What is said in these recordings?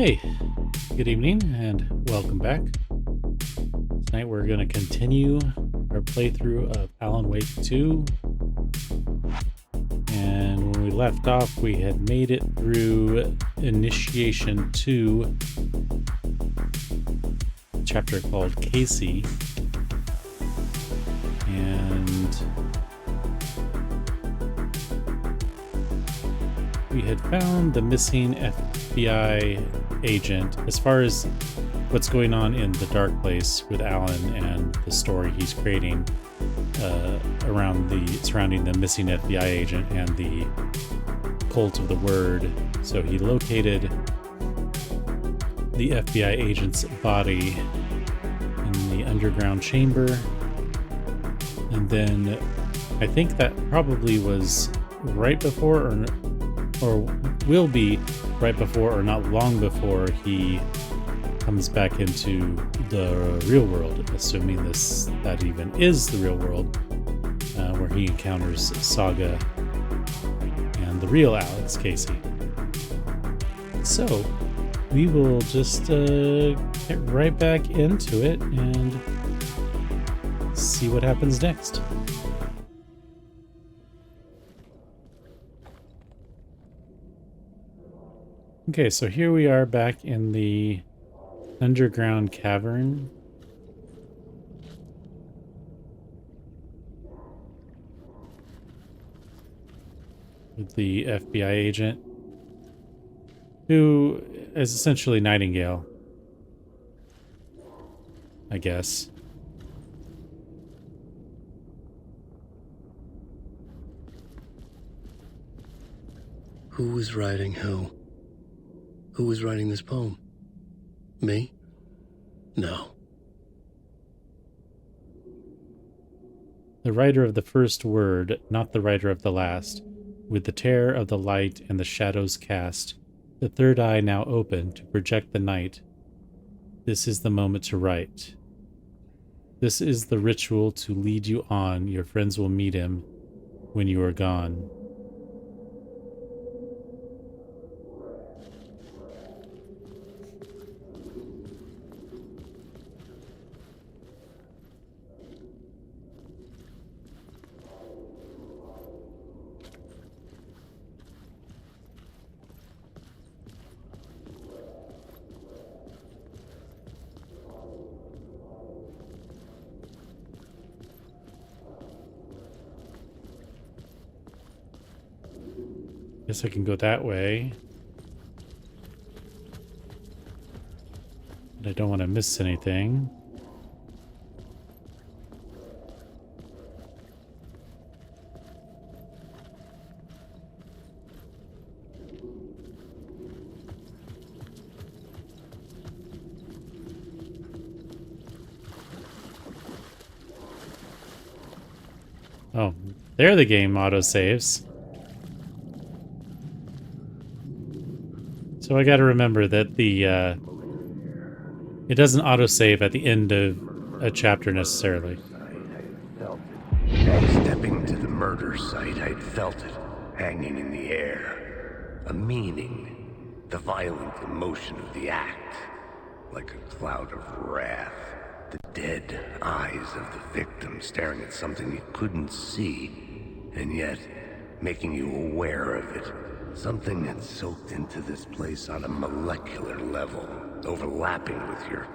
Hey, good evening and welcome back. Tonight we're going to continue our playthrough of Alan Wake 2. And when we left off, we had made it through Initiation 2, a chapter called Casey. And we had found the missing FBI agent. As far as what's going on in the dark place with Alan and the story he's creating surrounding the missing FBI agent and the cult of the word. So he located the FBI agent's body in the underground chamber, and then I think that probably was right before or will be right before or not long before he comes back into the real world, assuming that even is the real world, where he encounters Saga and the real Alex Casey. So we will just get right back into it and see what happens next. Okay, so here we are back in the underground cavern. With the FBI agent, who is essentially Nightingale, I guess. Who was writing who? Who was writing this poem? Me? No. The writer of the first word, not the writer of the last. With the terror of the light and the shadows cast, the third eye now open to project the night. This is the moment to write. This is the ritual to lead you on. Your friends will meet him when you are gone. Guess I can go that way. But I don't want to miss anything. Oh, there the game autosaves. So I gotta remember that it doesn't autosave at the end of a chapter necessarily. Stepping to the murder site, I'd felt it, hanging in the air. A meaning, the violent emotion of the act, like a cloud of wrath. The dead eyes of the victim staring at something you couldn't see, and yet making you aware of it. Something had soaked into this place on a molecular level, overlapping with your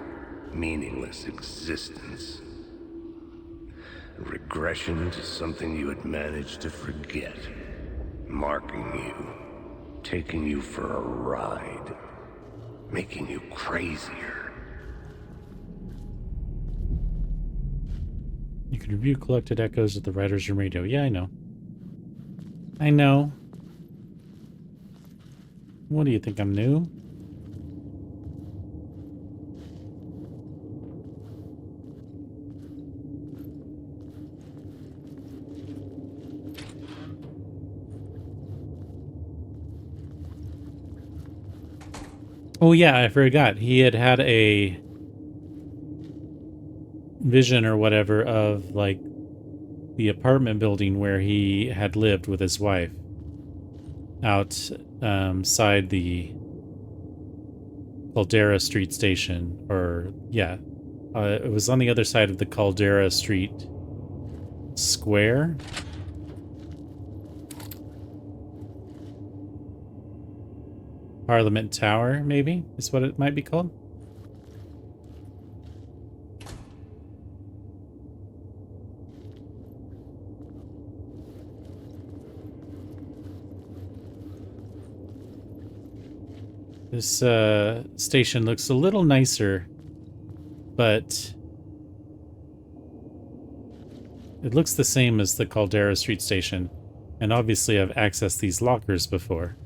meaningless existence. A regression to something you had managed to forget, marking you, taking you for a ride, making you crazier. You can review collected echoes of the writer's room radio. Yeah, I know. I know. What do you think, I'm new? Oh yeah, I forgot. He had a vision or whatever of like the apartment building where he had lived with his wife outside the Caldera Street station, or yeah, it was on the other side of the Caldera Street square. Parliament Tower, maybe, is what it might be called. This station looks a little nicer, but it looks the same as the Caldera Street station, and obviously I've accessed these lockers before.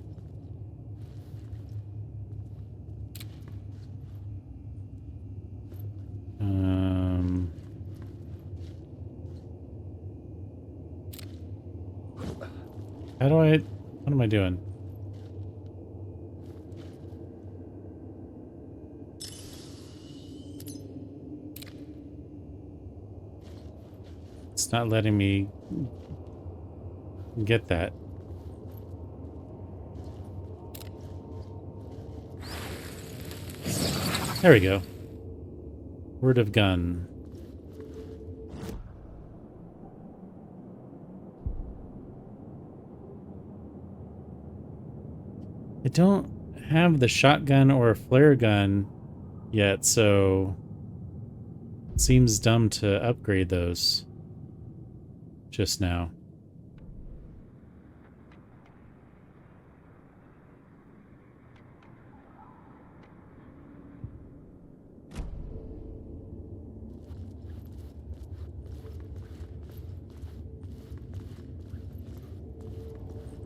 What am I doing? It's not letting me get that. There we go. Word of gun. I don't have the shotgun or flare gun yet, so it seems dumb to upgrade those just now.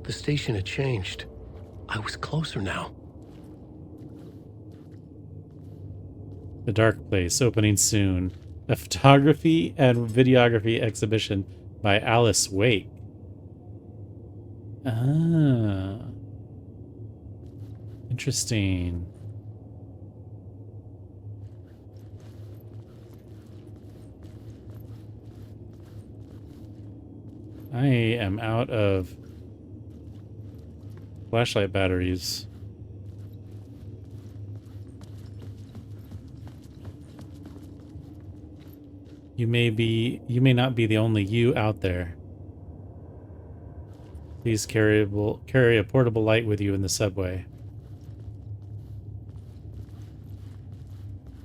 The station had changed. I was closer now. The Dark Place, opening soon. A photography and videography exhibition by Alice Wake. Ah. Interesting. I am out of flashlight batteries. You may not be the only you out there. Please carry a portable light with you in the subway.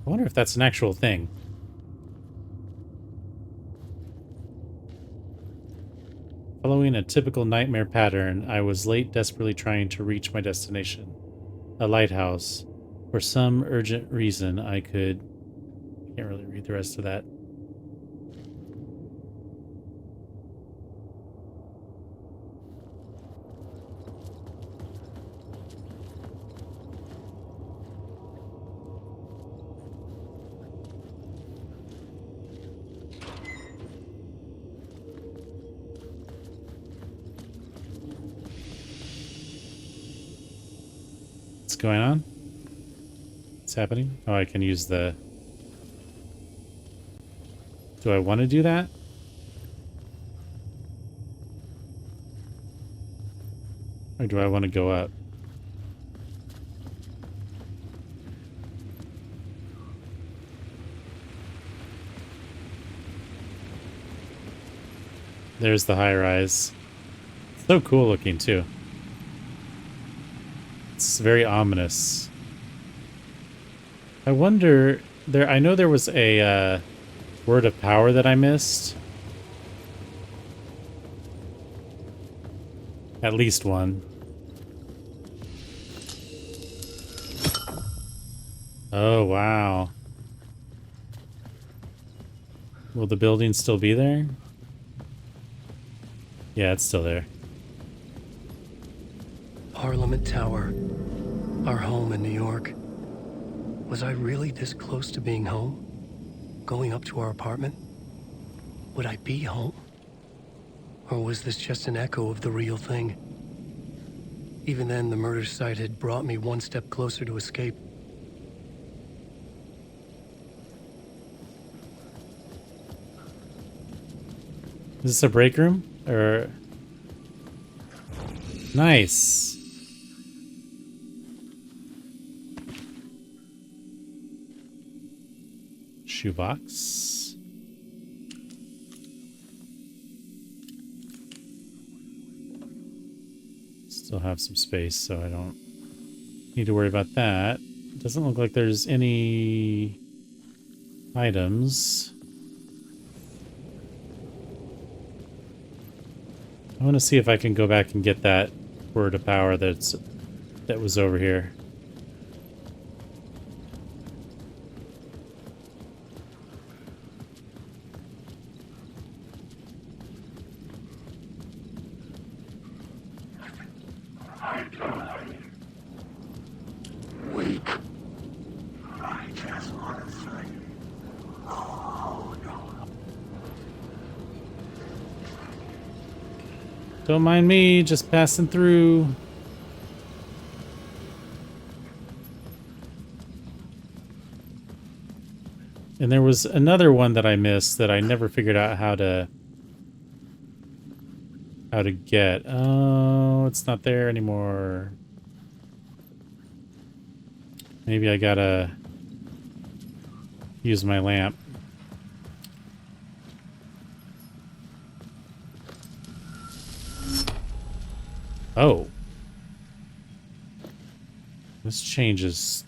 I wonder if that's an actual thing. Following a typical nightmare pattern, I was late, desperately trying to reach my destination. A lighthouse. For some urgent reason, I can't really read the rest of that. What's going on? What's happening? Oh, I can use the... Do I want to do that? Or do I want to go up? There's the high rise. So cool looking too. It's very ominous. I wonder, I know there was a word of power that I missed. At least one. Oh, wow. Will the building still be there? Yeah, it's still there. Parliament Tower. Our home in New York. Was I really this close to being home? Going up to our apartment? Would I be home? Or was this just an echo of the real thing? Even then, the murder site had brought me one step closer to escape. Is this a break room? Or... Nice. shoebox. Still have some space, so I don't need to worry about that. Doesn't look like there's any items. I want to see if I can go back and get that word of power that was over here. Don't mind me, just passing through. And there was another one that I missed that I never figured out how to get. Oh, it's not there anymore. Maybe I gotta use my lamp. Oh. This changes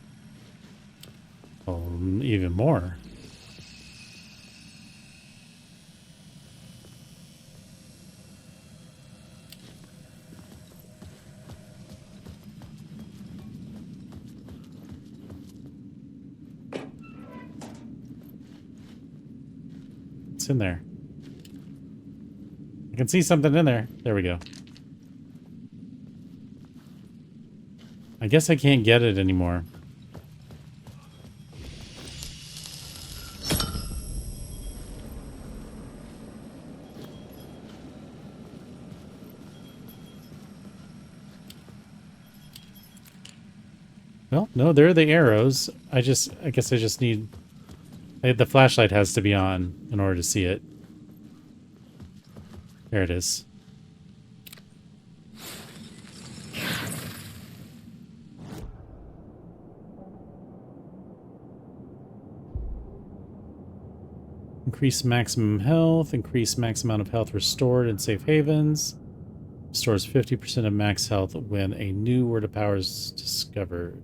even more. What's in there? I can see something in there. There we go. I guess I can't get it anymore. Well, no, there are the arrows. I guess I just need... the flashlight has to be on in order to see it. There it is. Increase maximum health. Increase max amount of health restored in safe havens. Restores 50% of max health when a new word of power is discovered.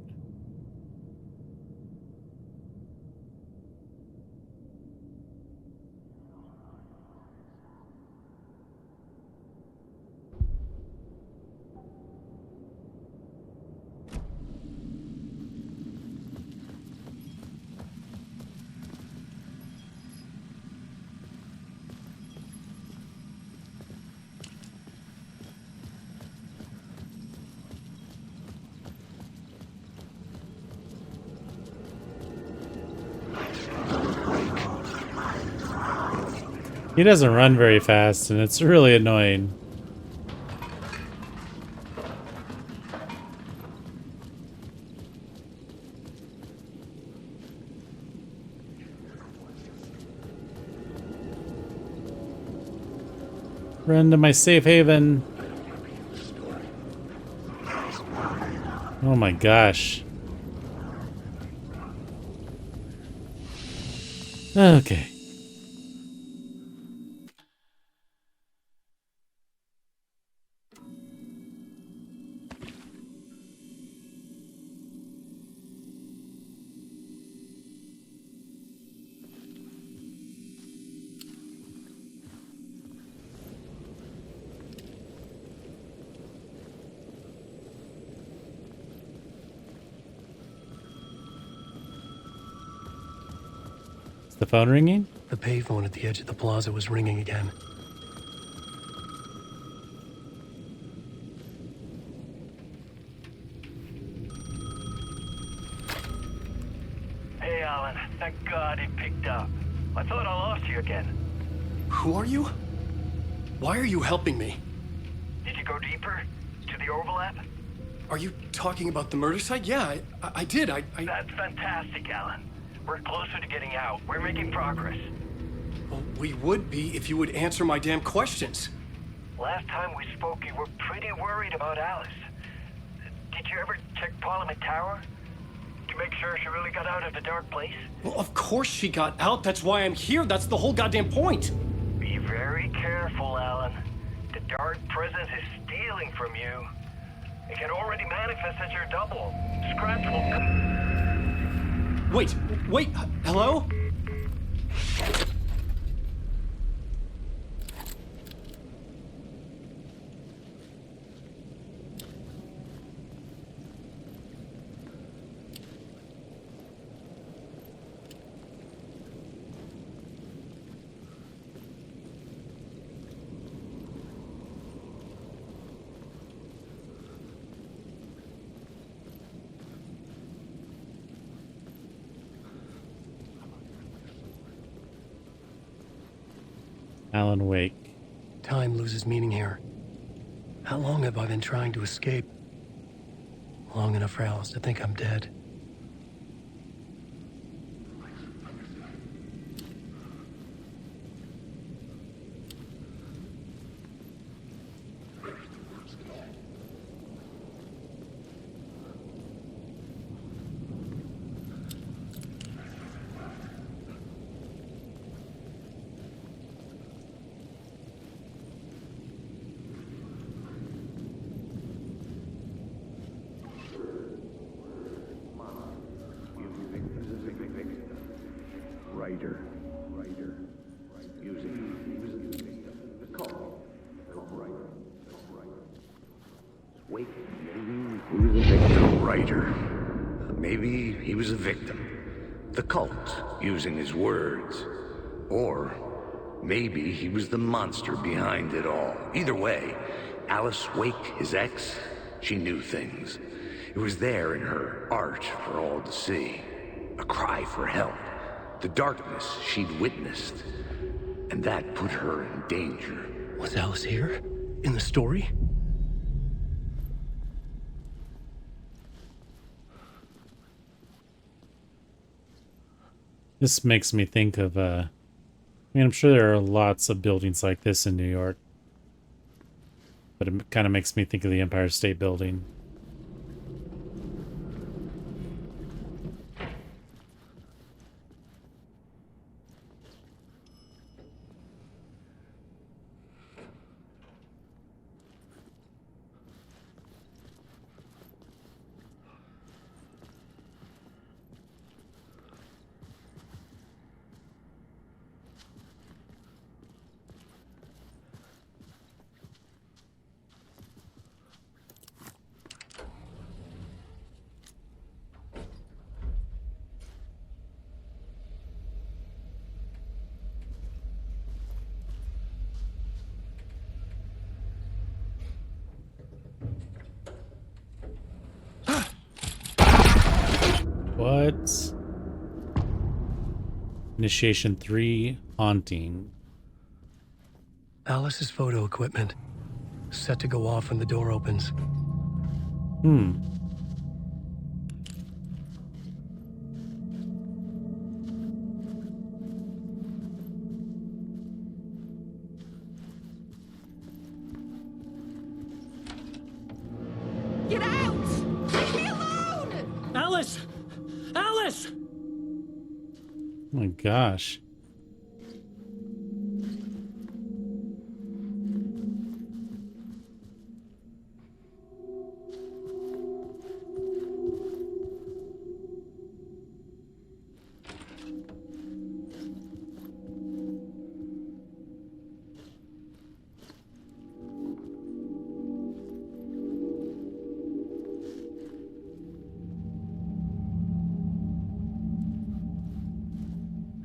He doesn't run very fast, and it's really annoying. Run to my safe haven. Oh my gosh. Okay. The phone ringing? The payphone at the edge of the plaza was ringing again. Hey, Alan. Thank God it picked up. I thought I lost you again. Who are you? Why are you helping me? Did you go deeper? To the overlap? Are you talking about the murder site? Yeah, I did. That's fantastic, Alan. We're closer to getting out. We're making progress. Well, we would be if you would answer my damn questions. Last time we spoke, you were pretty worried about Alice. Did you ever check Parliament Tower? make sure she really got out of the dark place? Well, of course she got out. That's why I'm here. That's the whole goddamn point. Be very careful, Alan. The dark presence is stealing from you. It can already manifest as your double. Scratch will come. Wait, hello? Alan Wake. Time loses meaning here. How long have I been trying to escape? Long enough for Alice to think I'm dead. Writer. Using the cult. Wait, maybe he was a victim. Writer. Maybe he was a victim. The cult, using his words. Or maybe he was the monster behind it all. Either way, Alice Wake, his ex, she knew things. It was there in her art for all to see. A cry for help. The darkness she'd witnessed. And that put her in danger. Was Alice here? In the story? This makes me think of, I mean, I'm sure there are lots of buildings like this in New York. But it kind of makes me think of the Empire State Building. What? Initiation 3, Haunting. Alice's photo equipment. Set to go off when the door opens. Get out! Leave me alone! Alice! Alice! Oh my gosh.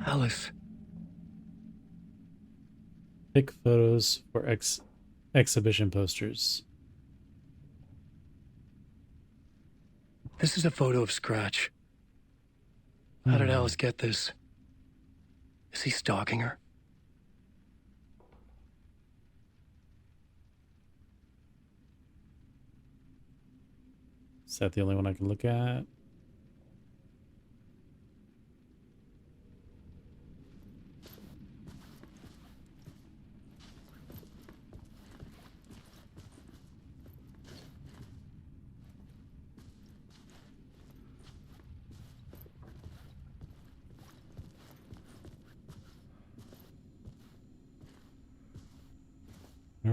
Alice. Pick photos for exhibition posters. This is a photo of Scratch. How did Alice get this? Is he stalking her? Is that the only one I can look at?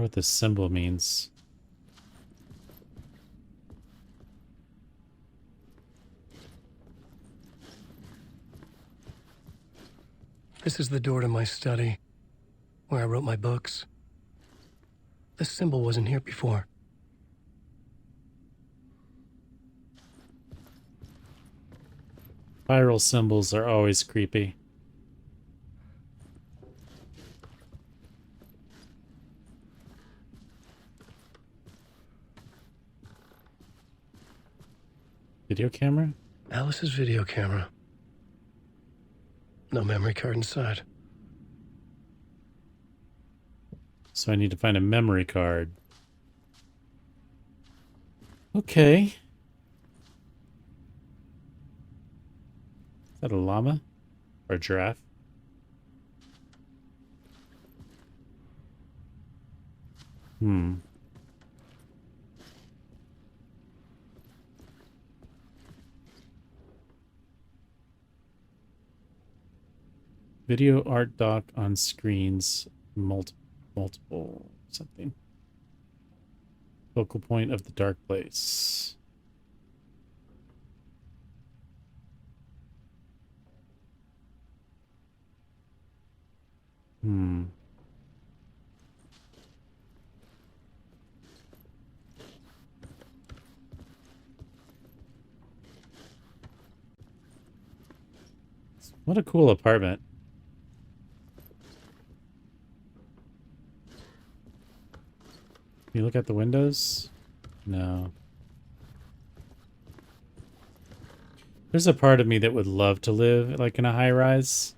wonder what this symbol means. This is the door to my study, where I wrote my books. This symbol wasn't here before. Spiral symbols are always creepy. Video camera? Alice's video camera. No memory card inside. So I need to find a memory card. Okay. Is that a llama? Or a giraffe? Video art doc on screens. Multiple something. Focal point of the dark place. What a cool apartment. Can you look at the windows? No. There's a part of me that would love to live like in a high rise.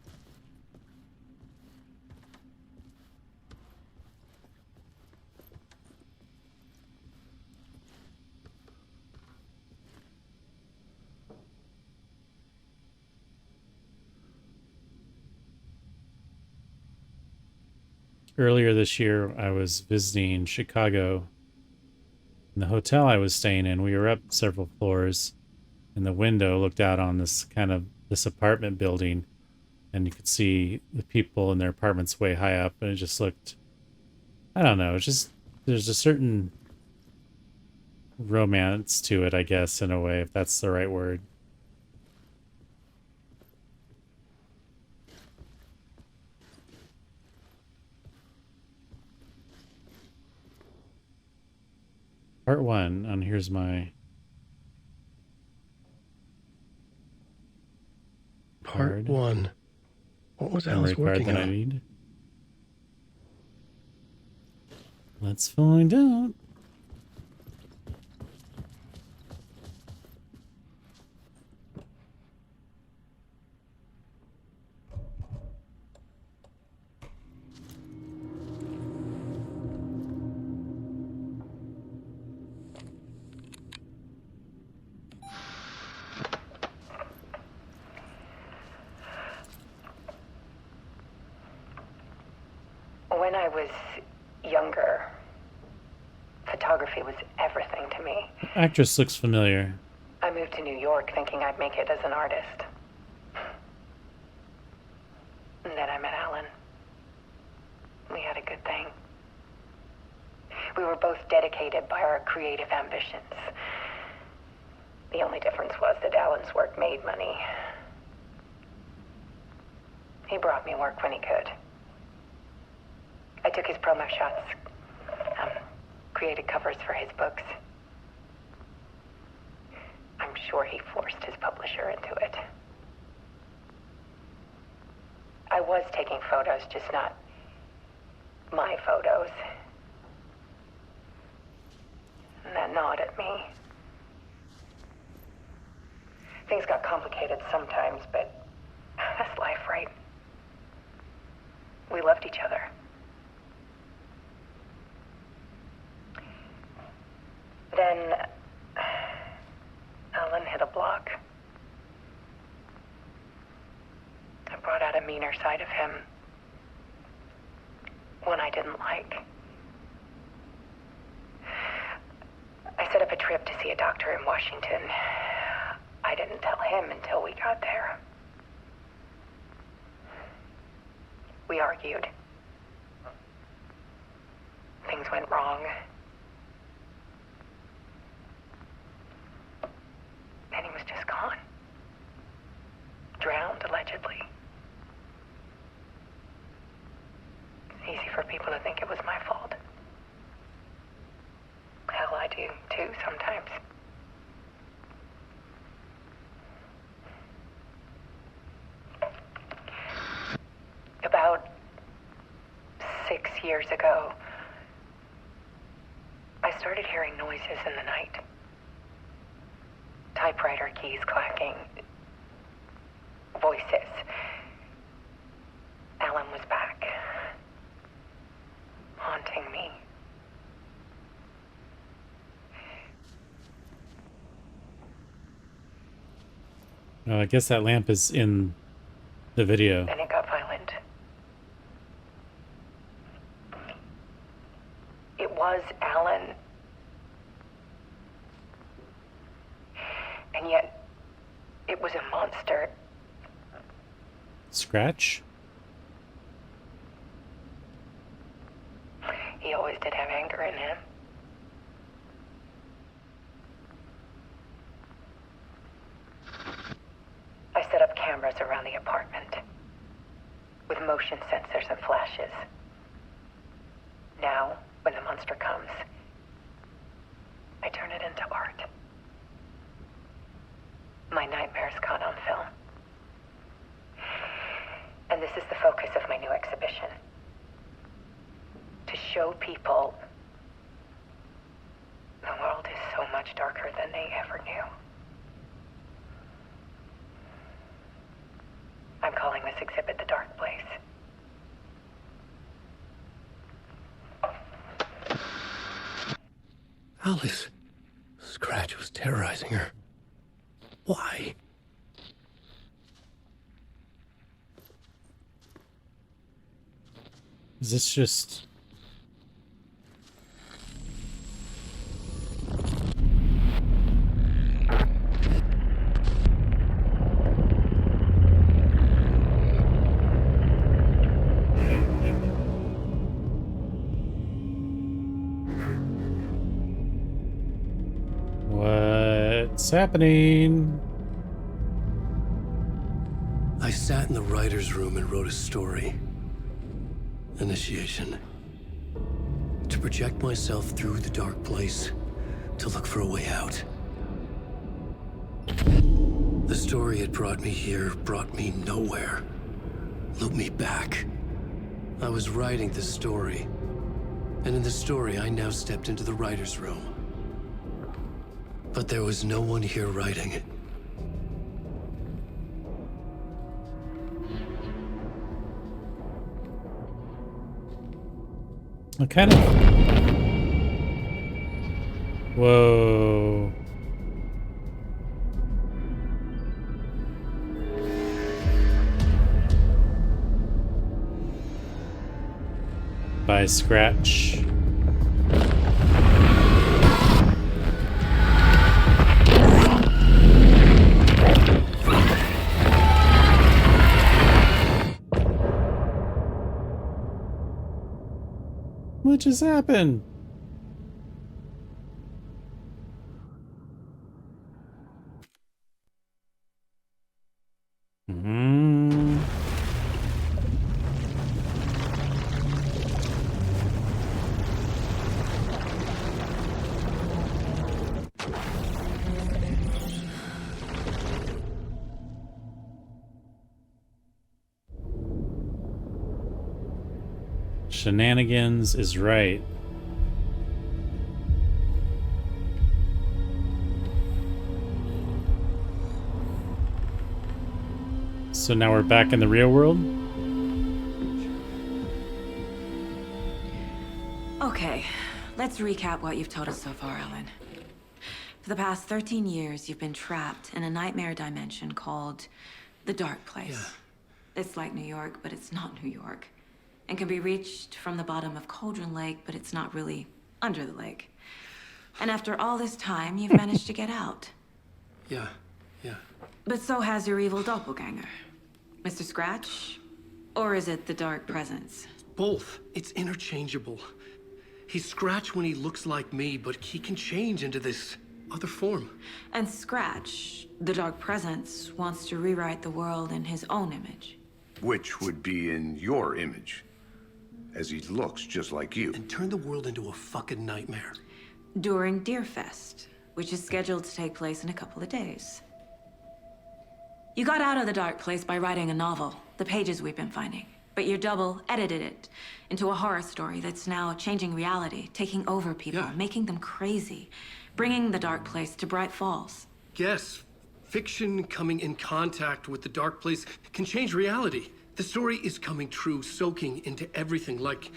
Earlier this year, I was visiting Chicago. In the hotel I was staying in, we were up several floors, and the window looked out on this apartment building, and you could see the people in their apartments way high up, and it just looked, I don't know, it's just, there's a certain romance to it, I guess, in a way, if that's the right word. Part 1, and here's my Part 1. What was memory Alice card working that I on? need. Let's find out. When I was younger, photography was everything to me. Actress looks familiar. I moved to New York thinking I'd make it as an artist. And then I met Alan. We had a good thing. We were both dedicated by our creative ambitions. The only difference was that Alan's work made money. He brought me work when he could. I took his promo shots, created covers for his books. I'm sure he forced his publisher into it. I was taking photos, just not my photos. And that gnawed at me. Things got complicated sometimes, but that's life, right? We loved each other. Then Alan hit a block. I brought out a meaner side of him. One I didn't like. I set up a trip to see a doctor in Washington. I didn't tell him until we got there. We argued. things went wrong. And he was just gone. Drowned, allegedly. It's easy for people to think it was my fault. Hell, I do, too, sometimes. About 6 years ago, I started hearing noises in the night. Typewriter keys clacking. Voices. Alan was back. Haunting me. I guess that lamp is in the video. Then it got violent. It was Alan. And yet, it was a monster. Scratch? He always did have anger in him. I set up cameras around the apartment with motion sensors and flashes. Now, when the monster comes, I turn it into art. My nightmares caught on film. And this is the focus of my new exhibition. To show people the world is so much darker than they ever knew. I'm calling this exhibit The Dark Place. Alice. Scratch was terrorizing her. Why? Is this just... What's happening? I sat in the writer's room and wrote a story. Initiation. To project myself through the dark place, to look for a way out. The story had brought me here, brought me nowhere. Looped me back. I was writing the story. And in the story, I now stepped into the writer's room. But there was no one here writing it. I kind of... Whoa. By Scratch. What just happened? Shenanigans is right. So now we're back in the real world? Okay, let's recap what you've told us so far, Ellen. For the past 13 years, you've been trapped in a nightmare dimension called the Dark Place. Yeah. It's like New York, but it's not New York. And can be reached from the bottom of Cauldron Lake, but it's not really under the lake. And after all this time, you've managed to get out. Yeah. But so has your evil doppelganger. Mr. Scratch? Or is it the Dark Presence? Both. It's interchangeable. He's Scratch when he looks like me, but he can change into this other form. And Scratch, the Dark Presence, wants to rewrite the world in his own image. Which would be in your image, as he looks just like you. And turn the world into a fucking nightmare. During Deerfest, which is scheduled to take place in a couple of days. You got out of the dark place by writing a novel, the pages we've been finding. But your double edited it into a horror story that's now changing reality, taking over people, Yeah. making them crazy, bringing the dark place to Bright Falls. Yes, fiction coming in contact with the dark place can change reality. The story is coming true, soaking into everything like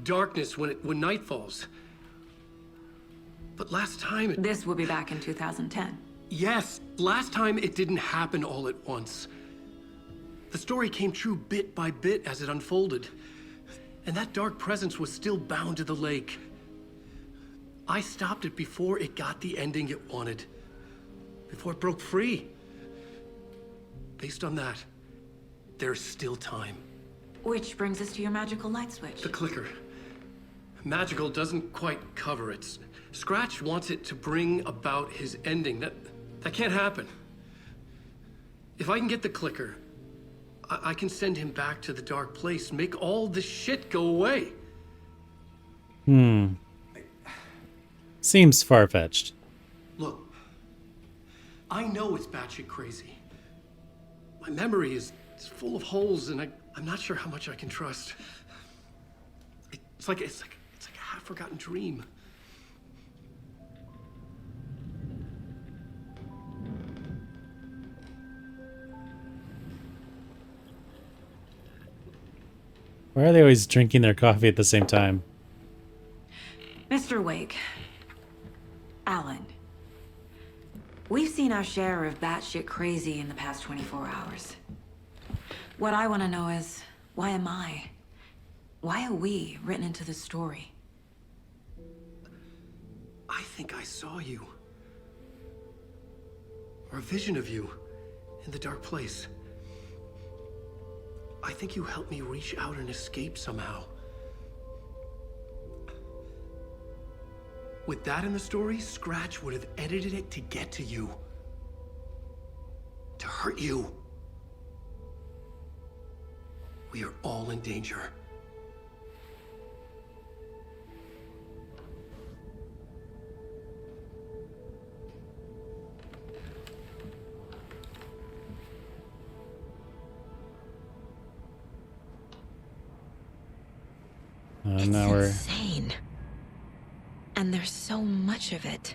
darkness when night falls. But last time This will be back in 2010. Yes, last time it didn't happen all at once. The story came true bit by bit as it unfolded. And that dark presence was still bound to the lake. I stopped it before it got the ending it wanted. Before it broke free. Based on that, there's still time. Which brings us to your magical light switch. The clicker. Magical doesn't quite cover it. Scratch wants it to bring about his ending. That can't happen. If I can get the clicker, I can send him back to the dark place, make all this shit go away. Seems far-fetched. Look, I know it's batshit crazy. My memory is full of holes, and I'm not sure how much I can trust. It's like a half-forgotten dream. Why are they always drinking their coffee at the same time? Mr. Wake, Alan, we've seen our share of batshit crazy in the past 24 hours. What I want to know is, why am I? Why are we written into the story? I think I saw you. Or a vision of you in the dark place. I think you helped me reach out and escape somehow. With that in the story, Scratch would have edited it to get to you. To hurt you. We are all in danger. Now we're insane. And there's so much of it.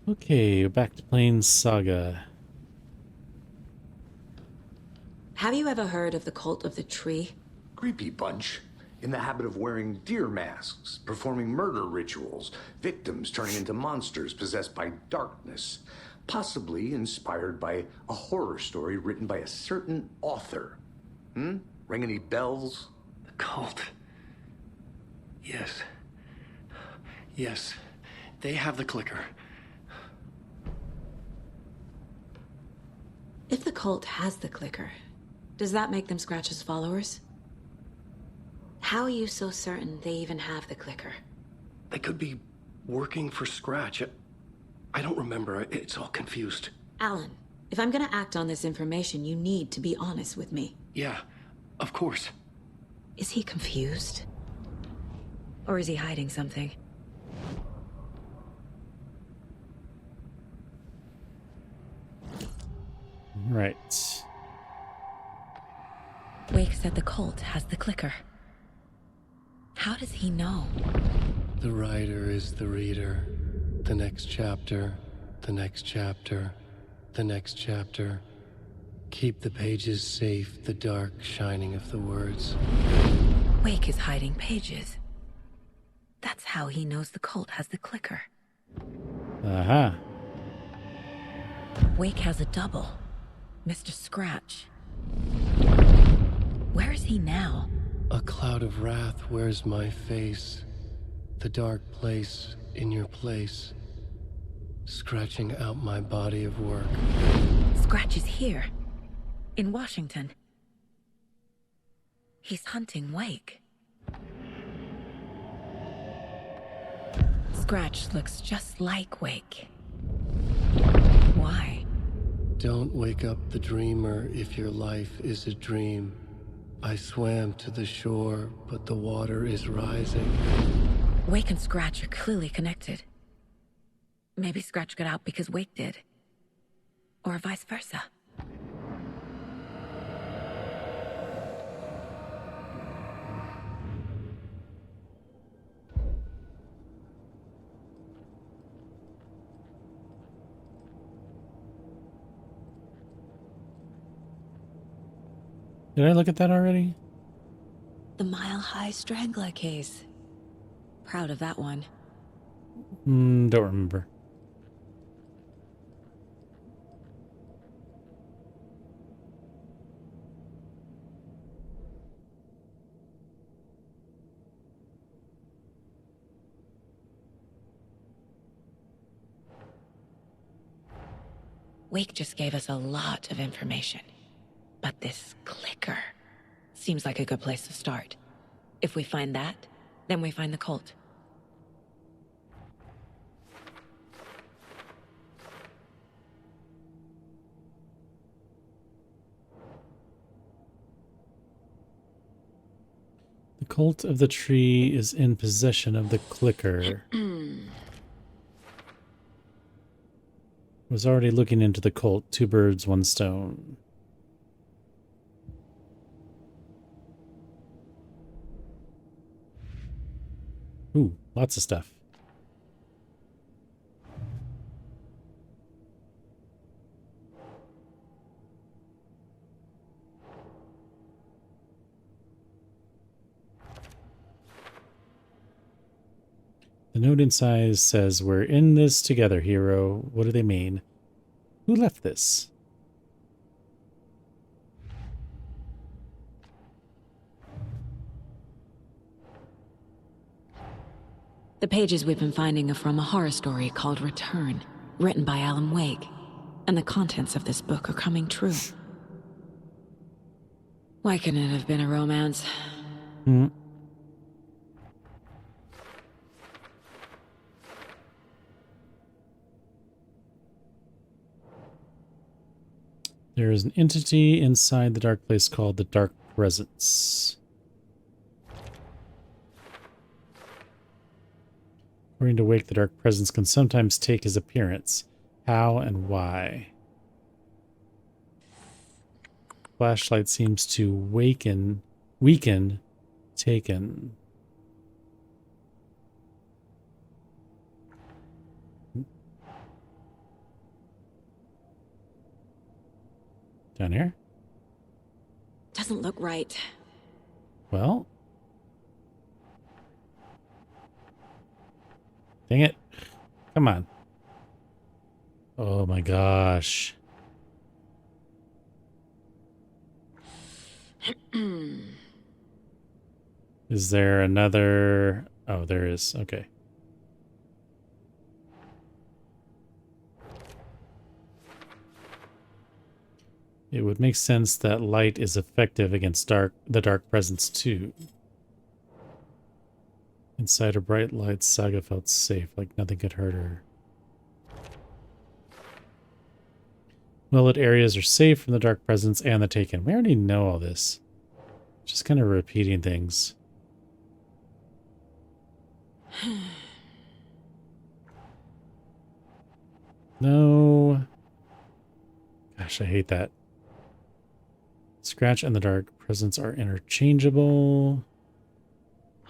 okay. Back to playing Saga. Have you ever heard of the Cult of the Tree? Creepy bunch. In the habit of wearing deer masks, performing murder rituals, victims turning into monsters possessed by darkness. Possibly inspired by a horror story written by a certain author. Ring any bells? The cult. Yes. Yes. They have the clicker. If the cult has the clicker, does that make them Scratch's followers? How are you so certain they even have the clicker? They could be working for Scratch. I don't remember. It's all confused. Alan, if I'm gonna act on this information, you need to be honest with me. Yeah, of course. Is he confused? Or is he hiding something? Right. Wake said the cult has the clicker. How does he know? The writer is the reader. The next chapter, the next chapter, the next chapter. Keep the pages safe, the dark shining of the words. Wake is hiding pages. That's how he knows the cult has the clicker. Aha. Wake has a double. Mr. Scratch. Where is he now? A cloud of wrath wears my face. The dark place in your place. Scratching out my body of work. Scratch is here. in Washington. He's hunting Wake. Scratch looks just like Wake. Why? Don't wake up the dreamer if your life is a dream. I swam to the shore, but the water is rising. Wake and Scratch are clearly connected. Maybe Scratch got out because Wake did. Or vice versa. Did I look at that already? The Mile High Strangler case. Proud of that one. Don't remember. Wake just gave us a lot of information. But this clicker seems like a good place to start. If we find that, then we find the cult. The cult of the tree is in possession of the clicker. Was already looking into the cult. 2 birds, 1 stone. Ooh, lots of stuff. The note inside says, "We're in this together, hero." What do they mean? Who left this? The pages we've been finding are from a horror story called Return, written by Alan Wake. And the contents of this book are coming true. Why couldn't it have been a romance? There is an entity inside the dark place called the Dark Presence. According to Wake, the Dark Presence can sometimes take his appearance. How and why? Flashlight seems to weaken, taken. Down here? Doesn't look right. Well. Dang it. Come on. Oh my gosh. Is there another? Oh, there is. Okay. It would make sense that light is effective against the dark presence too. Inside a bright light, Saga felt safe, like nothing could hurt her. Well-lit areas are safe from the dark presence and the Taken. We already know all this. Just kind of repeating things. No. Gosh, I hate that. Scratch and the dark presence are interchangeable.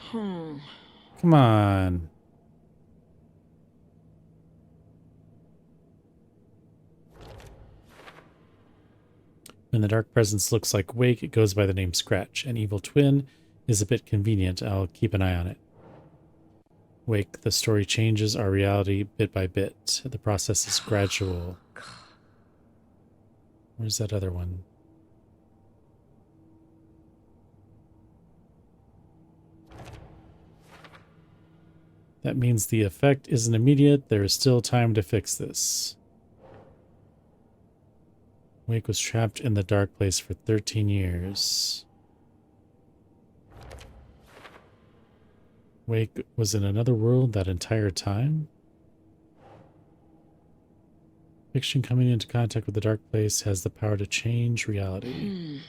Come on. When the dark presence looks like Wake, it goes by the name Scratch. An evil twin is a bit convenient. I'll keep an eye on it. Wake, the story changes our reality bit by bit. The process is gradual. Where's that other one? That means the effect isn't immediate. There is still time to fix this. Wake was trapped in the dark place for 13 years. Wake was in another world that entire time? Fiction coming into contact with the dark place has the power to change reality.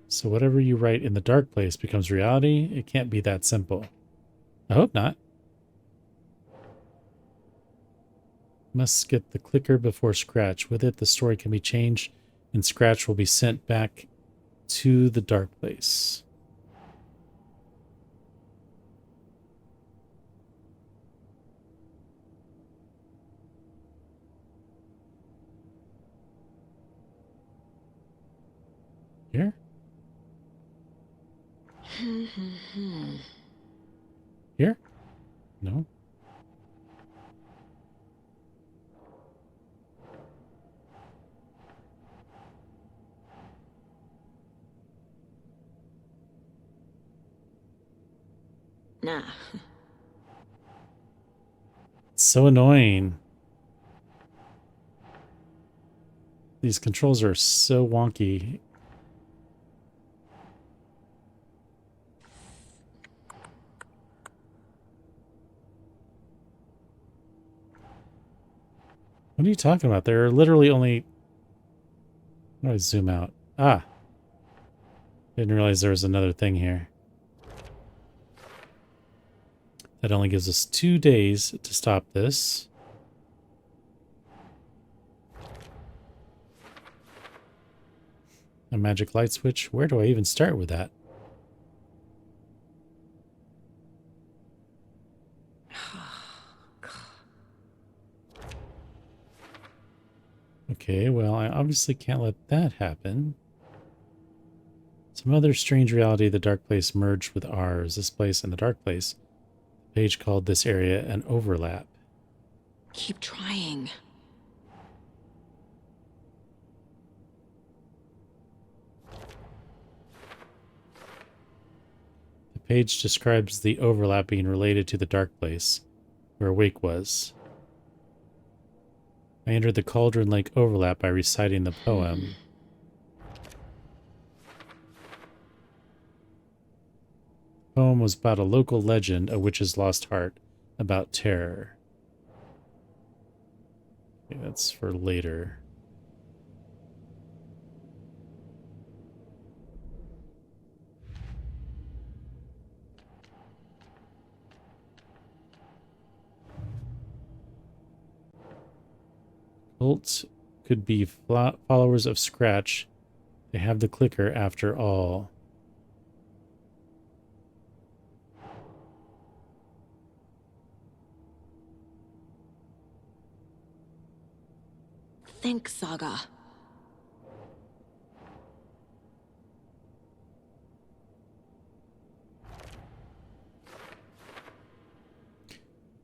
So whatever you write in the dark place becomes reality? It can't be that simple. I hope not. Must get the clicker before Scratch. With it, the story can be changed, and Scratch will be sent back to the dark place. Here? Here? No. Nah. It's so annoying. These controls are so wonky. What are you talking about? There are literally only... How do I zoom out? Ah. Didn't realize there was another thing here. That only gives us 2 days to stop this. A magic light switch? Where do I even start with that? Okay, well, I obviously can't let that happen. Some other strange reality, the dark place merged with ours. This place and the dark place. The page called this area an overlap. Keep trying. The page describes the overlap being related to the dark place, where Wake was. I entered the Cauldron Lake overlap by reciting the poem. The poem was about a local legend, a witch's lost heart, about terror. Okay, that's for later. Cult could be followers of Scratch. They have the clicker after all. Think, Saga.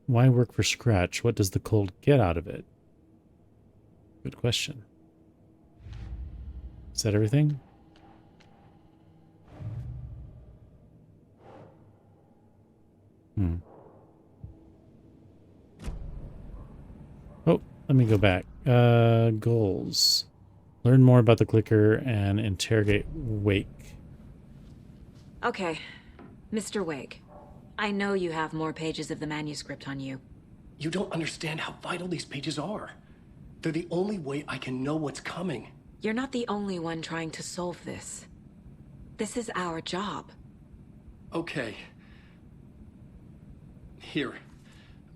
Why work for Scratch? What does the cult get out of it? Good question. Is that everything? Oh, let me go back. Goals. Learn more about the clicker and interrogate Wake. Okay, Mr. Wake. I know you have more pages of the manuscript on you. You don't understand how vital these pages are. They're the only way I can know what's coming. You're not the only one trying to solve this. This is our job. Okay. Here.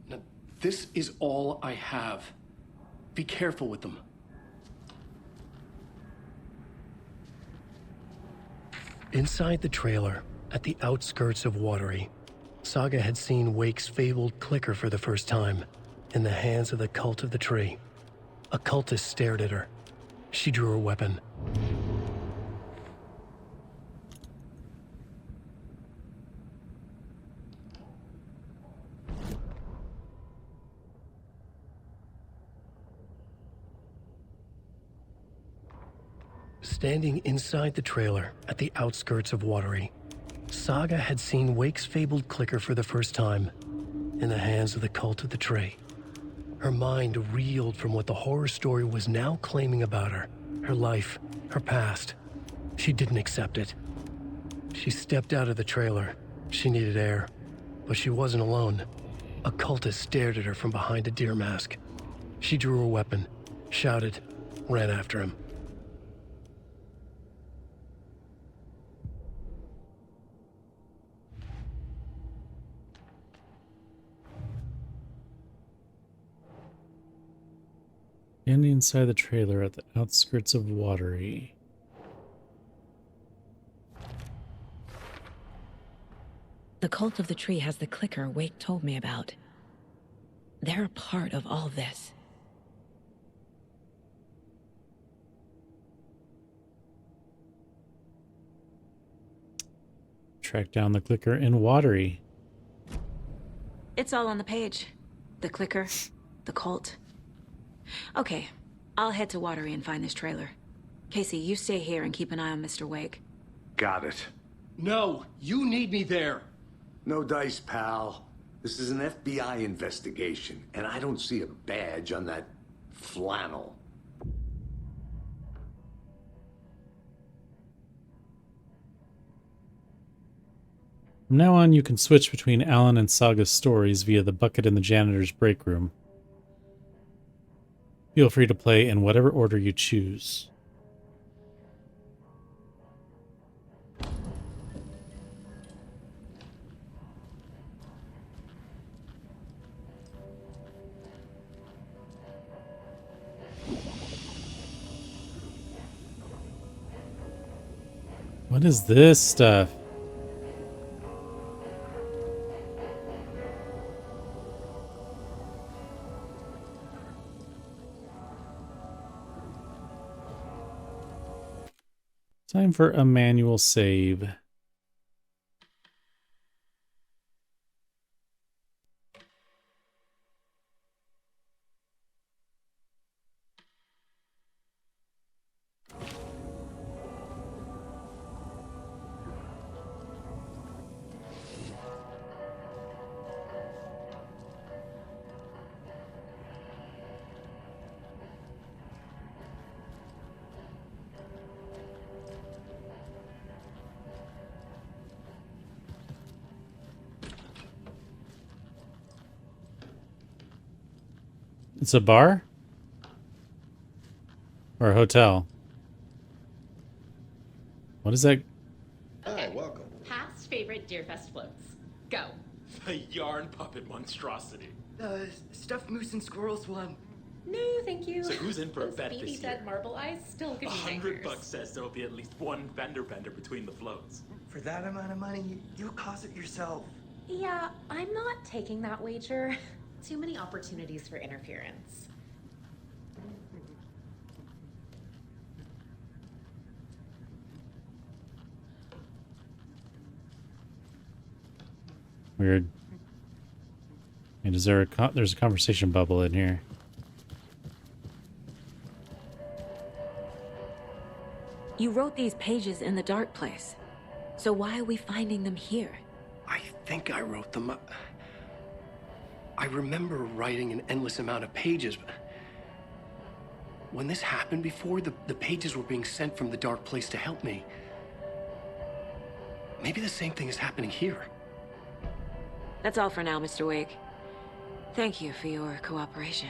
Now, this is all I have. Be careful with them. Inside the trailer, at the outskirts of Watery, Saga had seen Wake's fabled clicker for the first time, in the hands of the Cult of the Tree. A cultist stared at her. She drew her weapon. Standing inside the trailer at the outskirts of Watery, Saga had seen Wake's fabled clicker for the first time, in the hands of the Cult of the Tree. Her mind reeled from what the horror story was now claiming about her. Her life, her past. She didn't accept it. She stepped out of the trailer. She needed air. But she wasn't alone. A cultist stared at her from behind a deer mask. She drew her weapon, shouted, ran after him. Standing inside the trailer at the outskirts of Watery. The cult of the tree has the clicker Wake told me about. They're a part of all this. Track down the clicker in Watery. It's all on the page. The clicker, the cult. Okay, I'll head to Watery and find this trailer. Casey, you stay here and keep an eye on Mr. Wake. Got it. No, you need me there. No dice, pal. This is an FBI investigation, and I don't see a badge on that flannel. From now on, you can switch between Alan and Saga's stories via the bucket in the janitor's break room. Feel free to play in whatever order you choose. What is this stuff? Time for a manual save. It's a bar? Or a hotel? What is that? Okay. welcome. Past favorite Deerfest floats. Go. The yarn puppet monstrosity. Stuffed moose and squirrels one. No, thank you. So who's in for a Those bet beady this dead year? marble eyes still give me $100 nightmares. says there will be at least one vendor bender between the floats. For that amount of money, you'll cause it yourself. Yeah, I'm not taking that wager. Too many opportunities for interference. Weird. And is there there's a conversation bubble in here? You wrote these pages in the dark place. So why are we finding them here? I think I wrote them up. I remember writing an endless amount of pages, but when this happened before, the pages were being sent from the dark place to help me. Maybe the same thing is happening here. That's all for now, Mr. Wake. Thank you for your cooperation.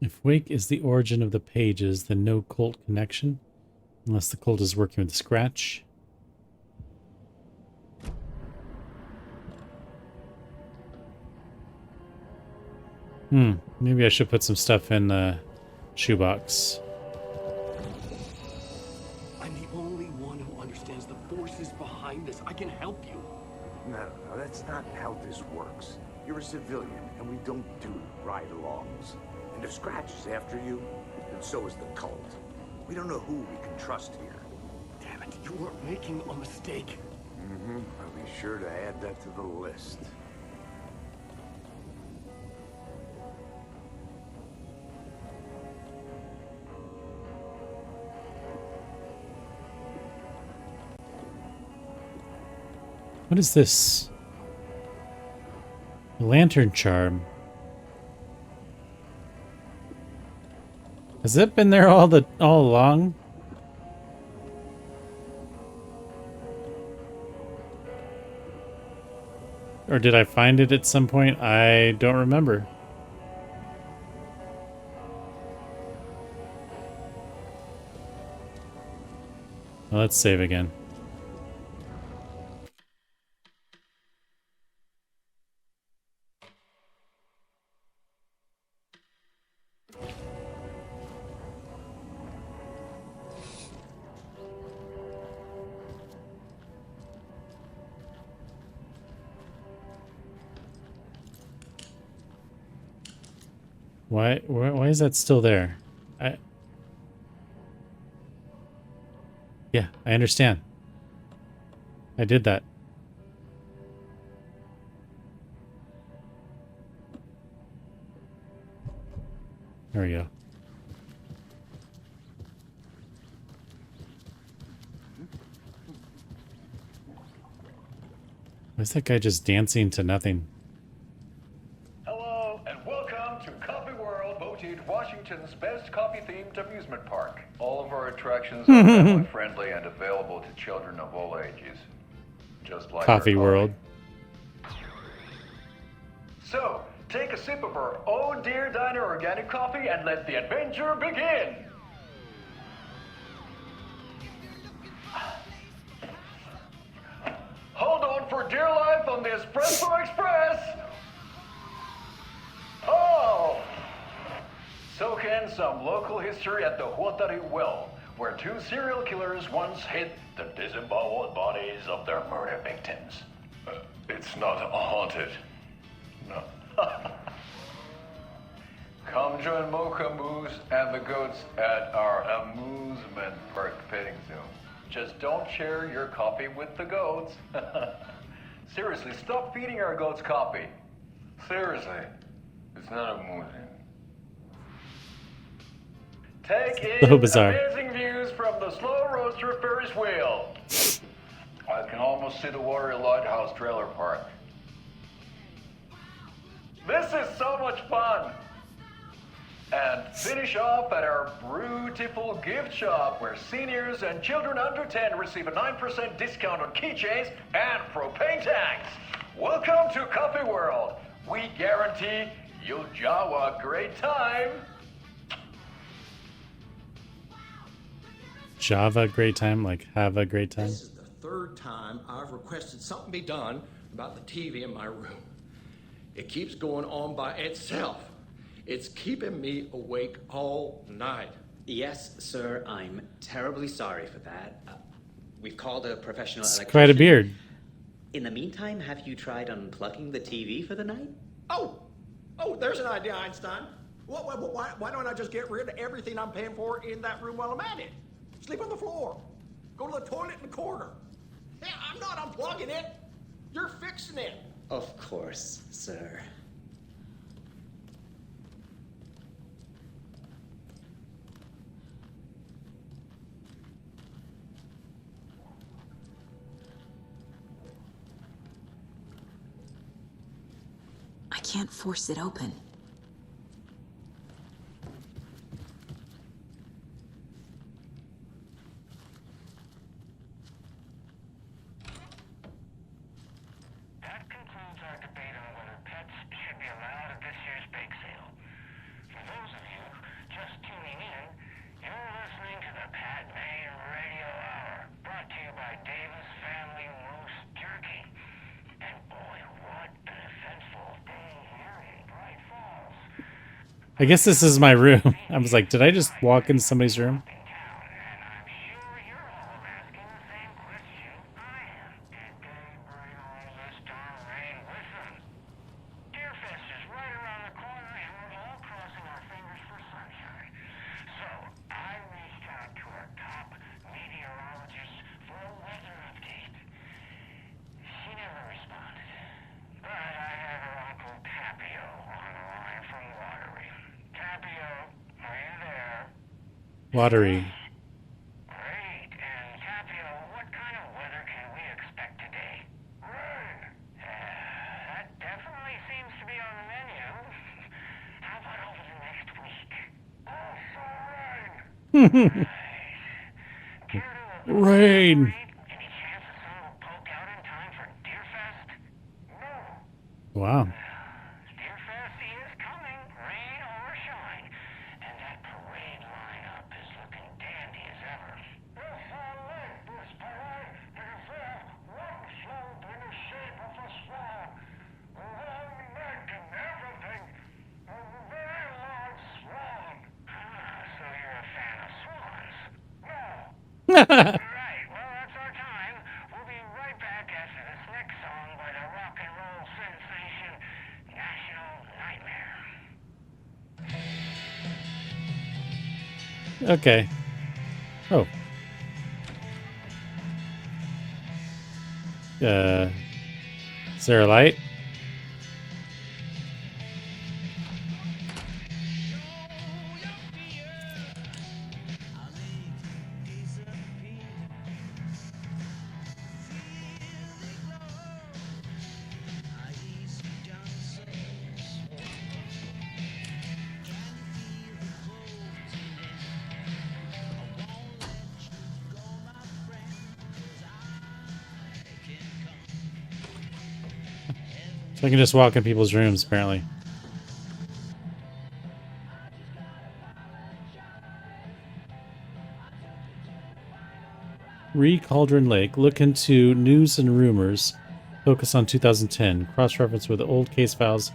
If Wake is the origin of the pages, then no cult connection. Unless the cult is working with Scratch. Maybe I should put some stuff in the shoebox. I'm the only one that's not how this works. You're a civilian, and we don't do ride-alongs. And if Scratch is after you, then so is the cult. We don't know who we can trust here. Damn it, you weren't making a mistake. I'll be sure to add that to the list. What is this? Lantern charm. Has it been there all along? Or did I find it at some point? I don't remember. Well, let's save again. Why is that still there? Yeah, I understand. I did that. There we go. Why is that guy just dancing to nothing? Hello, and welcome to Coffee World, voted Washington's best coffee-themed amusement park. All of our attractions are family-friendly and available to children of all ages. Just like Coffee our World. So, take a sip of our Oh Dear Diner organic coffee and let the adventure begin! Hold on for dear life on the Espresso Express! Oh! Soak in some local history at the Watery well, where two serial killers once hid the disemboweled bodies of their murder victims. It's not haunted. No. Come join Mocha Moose and the goats at our amusement park petting zoo. Just don't share your coffee with the goats. Seriously, stop feeding our goats coffee. Seriously, it's not amusing. Take in So bizarre. amazing views from the slow roaster Ferris wheel. I can almost see the Watery Lighthouse trailer park. This is so much fun! And finish off at our beautiful gift shop where seniors and children under 10 receive a 9% discount on keychains and propane tanks. Welcome to Coffee World. We guarantee you'll have a great time. Java, great time, like have a great time. This is the third time I've requested something be done about the TV in my room. It keeps going on by itself. It's keeping me awake all night. Yes, sir, I'm terribly sorry for that. We've called a professional It's electrician. quite a beard. In the meantime, have you tried unplugging the TV for the night? Oh, there's an idea, Einstein. Why don't I just get rid of everything I'm paying for in that room while I'm at it? Sleep on the floor. Go to the toilet in the corner. Yeah, I'm not unplugging it. You're fixing it. Of course, sir. I can't force it open. That concludes our debate on whether pets should be allowed at this year's bake sale. For those of you just tuning in, you're listening to the Pat May Radio Hour, brought to you by Davis Family Roast Jerky. And boy, what an eventful day here in Bright Falls. I guess this is my room. I was like, did I just walk into somebody's room? Watery. Great. And Tapio, what kind of weather can we expect today? Rain. That definitely seems to be on the menu. How about over the next week? Also rain. Rain. Any chance the sun will poke out in time for Deer Fest? No. Wow. Deer Fest is coming, rain or shine. And that parade lineup is looking dandy as ever. If I like this parade, it is one float in the shape of a swan. A long neck and everything. A very large swan. So you're a fan of swans? No. Right, well, that's our time. We'll be right back after this next song by the rock and roll sensation, National Nightmare. Okay. Oh. Is there a light? So I can just walk in people's rooms, apparently. Cauldron Lake. Look into news and rumors. Focus on 2010. Cross-reference with old case files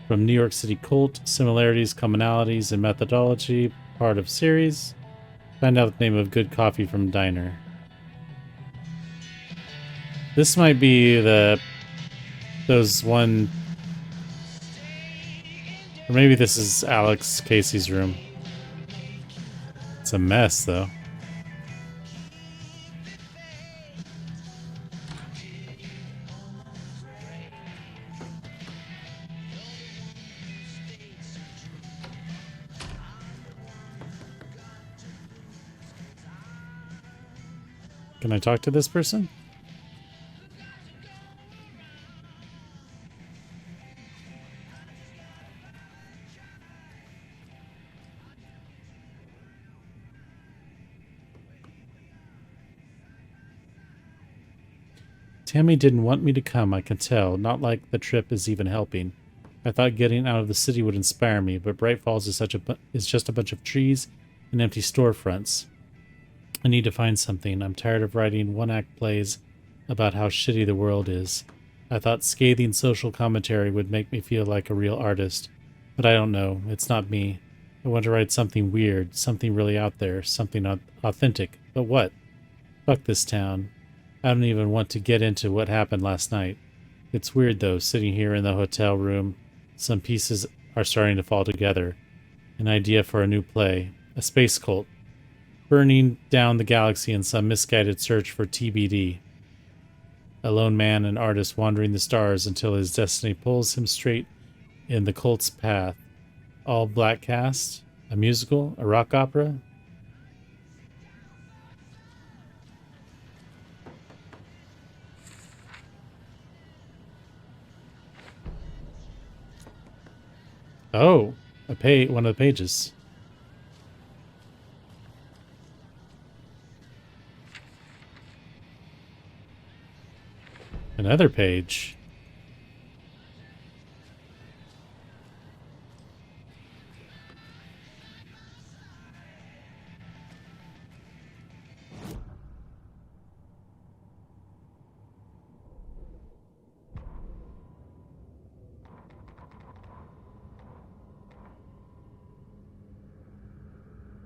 from New York City Cult. Similarities, commonalities, and methodology. Part of series. Find out the name of good coffee from diner. This might be those one, or maybe this is Alex Casey's room. It's a mess, though. Can I talk to this person? Tammy didn't want me to come, I can tell. Not like the trip is even helping. I thought getting out of the city would inspire me, but Bright Falls is just a bunch of trees and empty storefronts. I need to find something. I'm tired of writing one-act plays about how shitty the world is. I thought scathing social commentary would make me feel like a real artist, but I don't know. It's not me. I want to write something weird, something really out there, something authentic. But what? Fuck this town. I don't even want to get into what happened last night. It's weird, though, sitting here in the hotel room. Some pieces are starting to fall together. An idea for a new play. A space cult. Burning down the galaxy in some misguided search for TBD. A lone man and artist wandering the stars until his destiny pulls him straight in the cult's path. All black cast? A musical? A rock opera? Oh, one of the pages. Another page.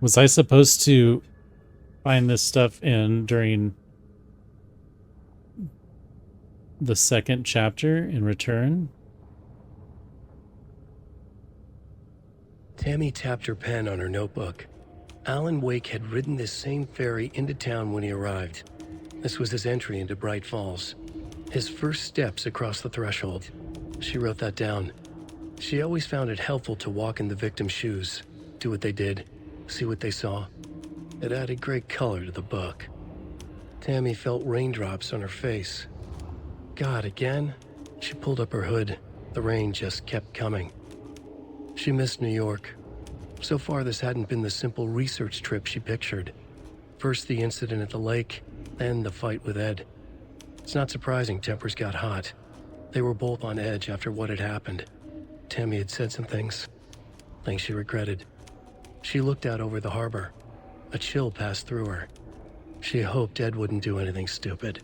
Was I supposed to find this stuff during the second chapter in return? Tammy tapped her pen on her notebook. Alan Wake had ridden this same ferry into town when he arrived. This was his entry into Bright Falls. His first steps across the threshold. She wrote that down. She always found it helpful to walk in the victim's shoes, do what they did, see what they saw. It added great color to the book. Tammy felt raindrops on her face. God, again? She pulled up her hood. The rain just kept coming. She missed New York. So far, this hadn't been the simple research trip she pictured. First the incident at the lake, then the fight with Ed. It's not surprising tempers got hot. They were both on edge after what had happened. Tammy had said some things she regretted. She looked out over the harbor. A chill passed through her. She hoped Ed wouldn't do anything stupid.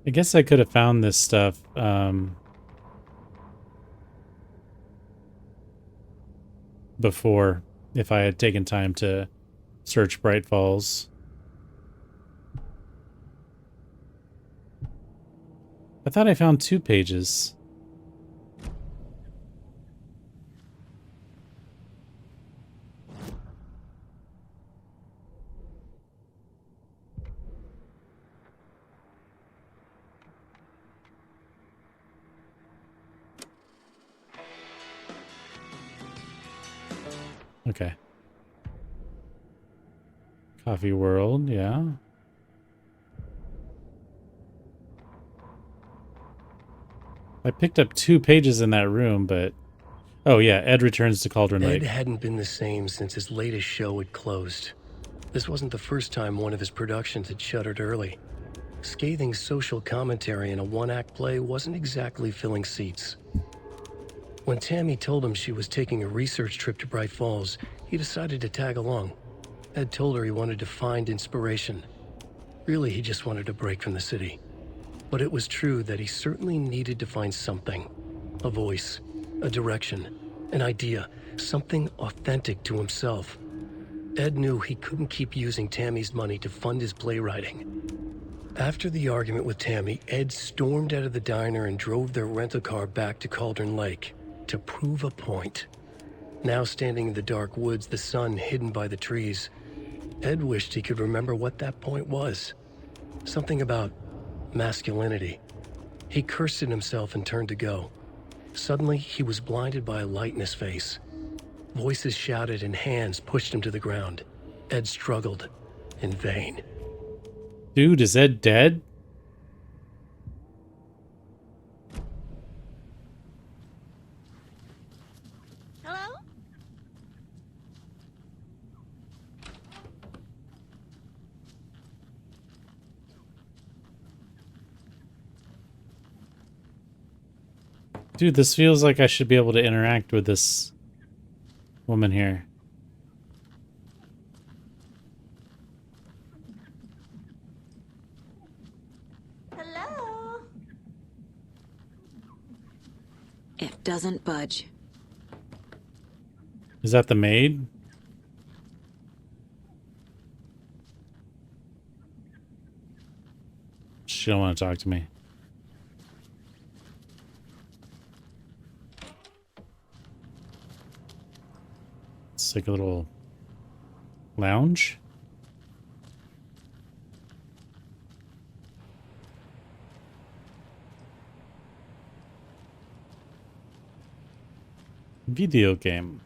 I guess I could have found this stuff before if I had taken time to search Bright Falls. I thought I found 2 pages. Okay. Coffee World, yeah. I picked up 2 pages in that room, but... Oh yeah, Ed returns to Cauldron Lake. Ed hadn't been the same since his latest show had closed. This wasn't the first time one of his productions had shuttered early. Scathing social commentary in a one-act play wasn't exactly filling seats. When Tammy told him she was taking a research trip to Bright Falls, he decided to tag along. Ed told her he wanted to find inspiration. Really, he just wanted a break from the city. But it was true that he certainly needed to find something. A voice, a direction, an idea, something authentic to himself. Ed knew he couldn't keep using Tammy's money to fund his playwriting. After the argument with Tammy, Ed stormed out of the diner and drove their rental car back to Cauldron Lake to prove a point. Now standing in the dark woods, the sun hidden by the trees, Ed wished he could remember what that point was. Something about masculinity. He cursed at himself and turned to go. Suddenly, he was blinded by a light in his face. Voices shouted and hands pushed him to the ground. Ed struggled, in vain. Dude, is Ed dead? Hello? Dude, this feels like I should be able to interact with this woman here. Hello? It doesn't budge. Is that the maid? She don't want to talk to me. It's like a little lounge. Video game.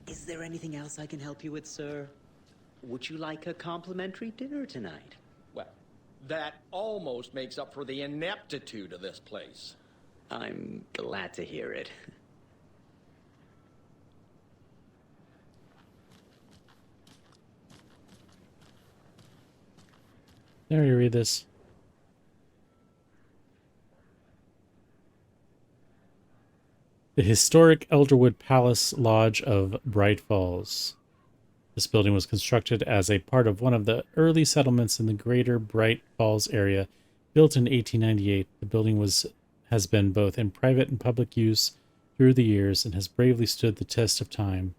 Is there anything else I can help you with, sir? Would you like a complimentary dinner tonight? Well, that almost makes up for the ineptitude of this place. I'm glad to hear it. There, you read this. The historic Elderwood Palace Lodge of Bright Falls. This building was constructed as a part of one of the early settlements in the greater Bright Falls area. Built in 1898, the building has been both in private and public use through the years and has bravely stood the test of time.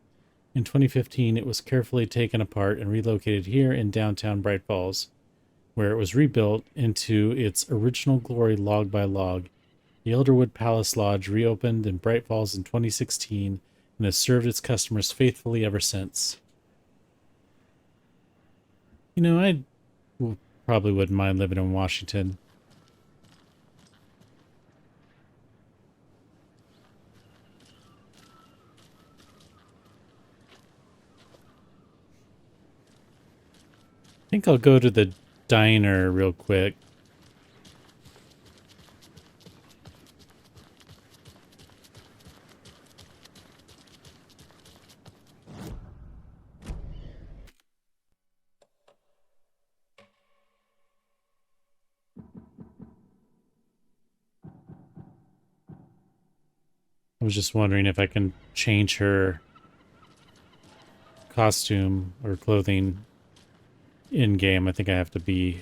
In 2015, it was carefully taken apart and relocated here in downtown Bright Falls, where it was rebuilt into its original glory log by log. The Elderwood Palace Lodge reopened in Bright Falls in 2016 and has served its customers faithfully ever since. You know, probably wouldn't mind living in Washington. I think I'll go to the diner real quick. I was just wondering if I can change her costume or clothing in-game. I think I have to be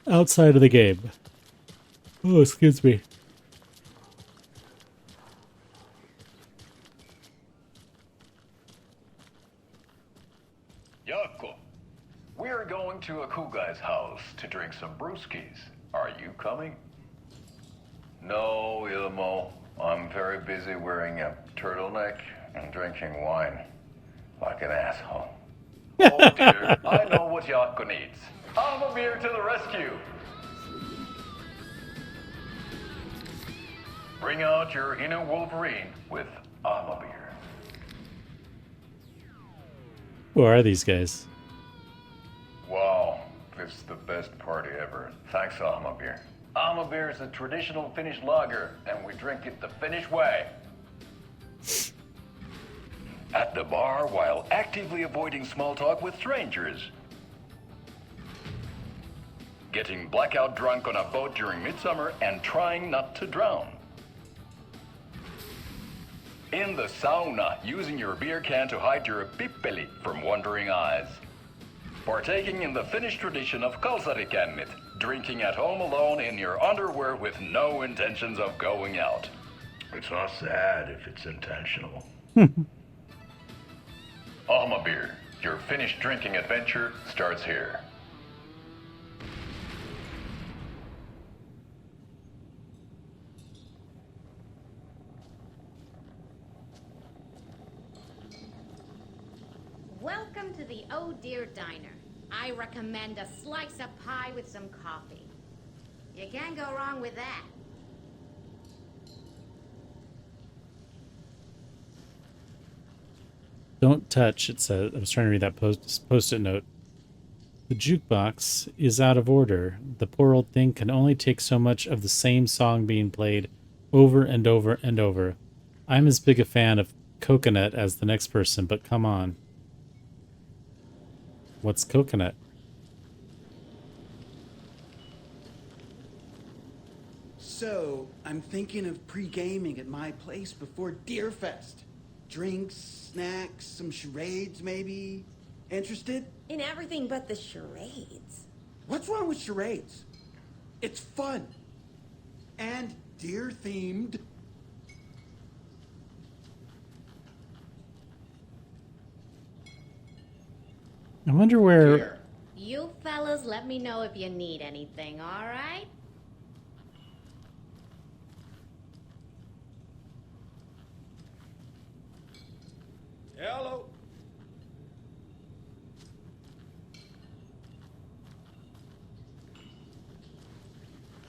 outside of the game. Oh, excuse me. Yako, we're going to a cool guy's house to drink some brewskis. Are you coming? No, Ilmo. I'm very busy wearing a turtleneck and drinking wine like an asshole. Oh dear, I know what Yako needs. I'm a beer to the rescue. Bring out your inner Wolverine with Armor Beer. Who are these guys? Wow, this is the best party ever. Thanks, Armor Beer. Armor Beer is a traditional Finnish lager, and we drink it the Finnish way. At the bar while actively avoiding small talk with strangers. Getting blackout drunk on a boat during midsummer and trying not to drown. In the sauna, using your beer can to hide your pippeli from wandering eyes. Partaking in the Finnish tradition of kalsarikännit, drinking at home alone in your underwear with no intentions of going out. It's not sad if it's intentional. Alma Beer, your Finnish drinking adventure starts here. Welcome to the Oh Dear Diner. I recommend a slice of pie with some coffee. You can't go wrong with that. Don't touch, it says. I was trying to read that post-it note. The jukebox is out of order. The poor old thing can only take so much of the same song being played over and over and over. I'm as big a fan of Coconut as the next person, but come on. What's Coconut? So, I'm thinking of pre-gaming at my place before Deerfest. Drinks, snacks, some charades maybe. Interested? In everything but the charades. What's wrong with charades? It's fun. And deer-themed. I wonder where... Deer. You fellas let me know if you need anything, all right? Hello.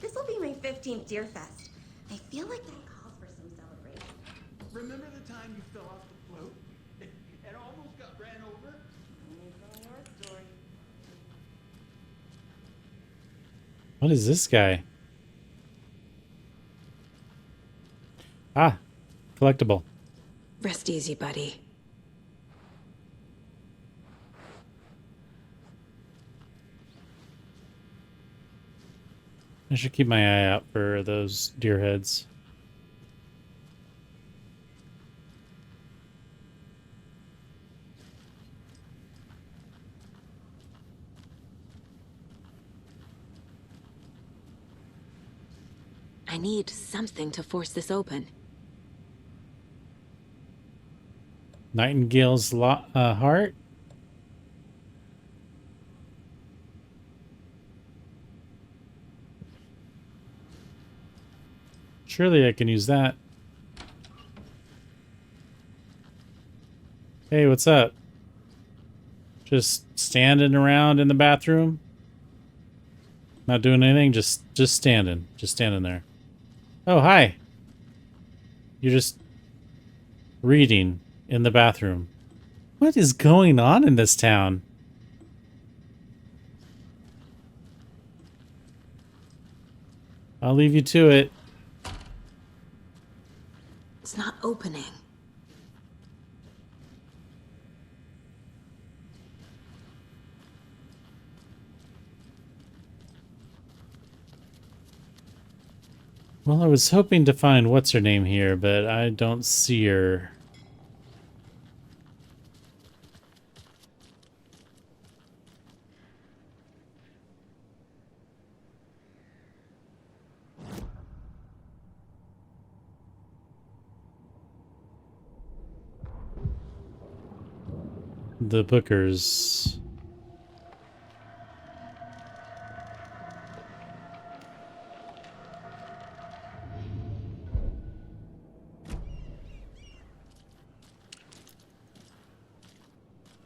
This will be my 15th Deerfest. I feel like that calls for some celebration. Remember the time you fell off the float and almost got ran over? Your story. What is this guy? Ah, collectible. Rest easy, buddy. I should keep my eye out for those deer heads. I need something to force this open. Nightingale's heart? Surely I can use that. Hey, what's up? Just standing around in the bathroom? Not doing anything, just standing. Just standing there. Oh, hi. You're just reading in the bathroom. What is going on in this town? I'll leave you to it. It's not opening. Well, I was hoping to find what's-her-name here, but I don't see her. The Bookers.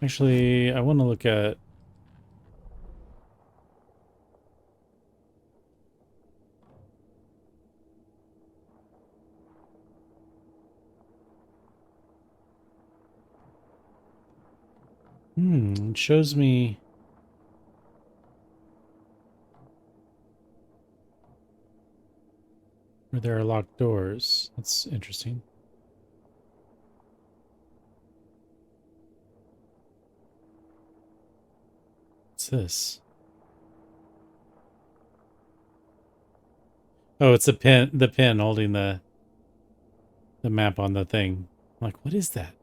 Actually, I want to look at... it shows me... where there are locked doors. That's interesting. What's this? Oh, it's a pin, the pin holding the map on the thing. I'm like, what is that?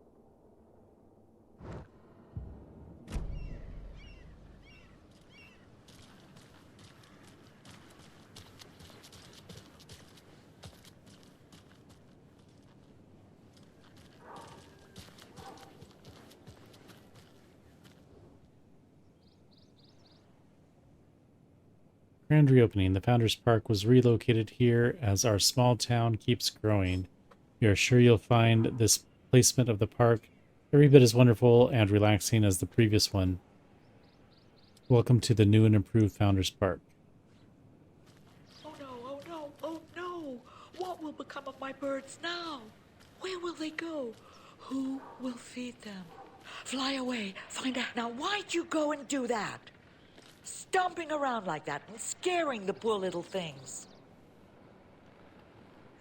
Grand reopening. The Founders Park was relocated here as our small town keeps growing. We are sure you'll find this placement of the park every bit as wonderful and relaxing as the previous one. Welcome to the new and improved Founders Park. Oh no, oh no, oh no! What will become of my birds now? Where will they go? Who will feed them? Fly away, find out. Now why'd you go and do that? Stomping around like that and scaring the poor little things.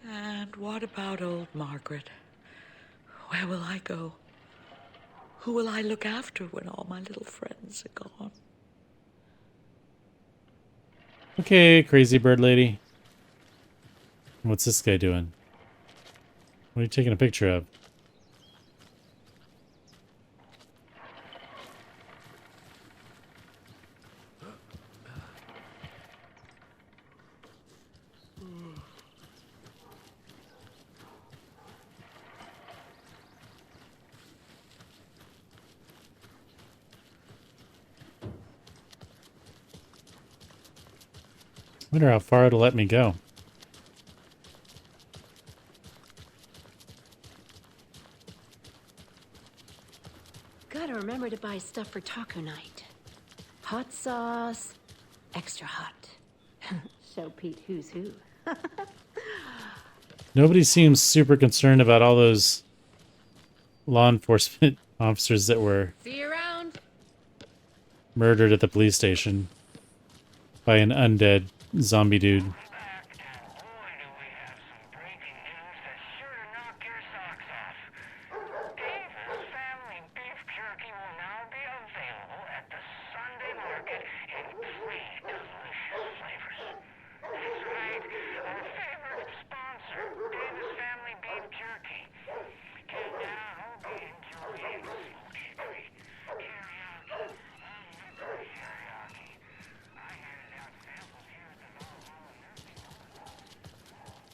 And what about old Margaret? Where will I go? Who will I look after when all my little friends are gone? Okay, crazy bird lady. What's this guy doing? What are you taking a picture of? Wonder how far it'll let me go. Gotta remember to buy stuff for taco night. Hot sauce, extra hot. Show Pete who's who. Nobody seems super concerned about all those law enforcement officers that were See you around. murdered at the police station by an undead zombie dude.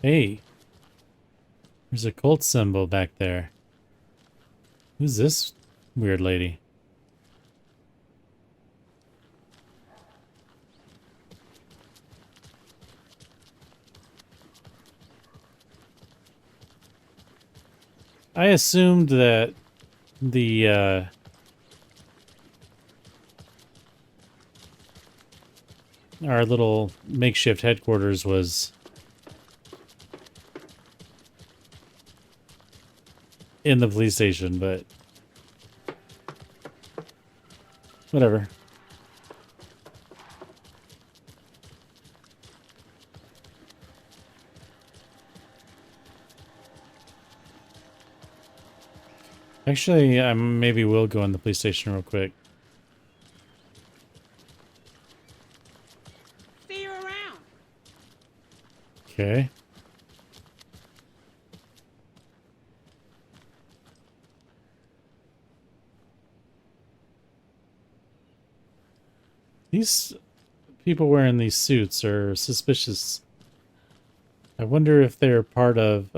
Hey, there's a cult symbol back there. Who's this weird lady? I assumed that the our little makeshift headquarters was in the police station, but whatever. Actually, I maybe will go in the police station real quick. See you around. Okay. These people wearing these suits are suspicious. I wonder if they're part of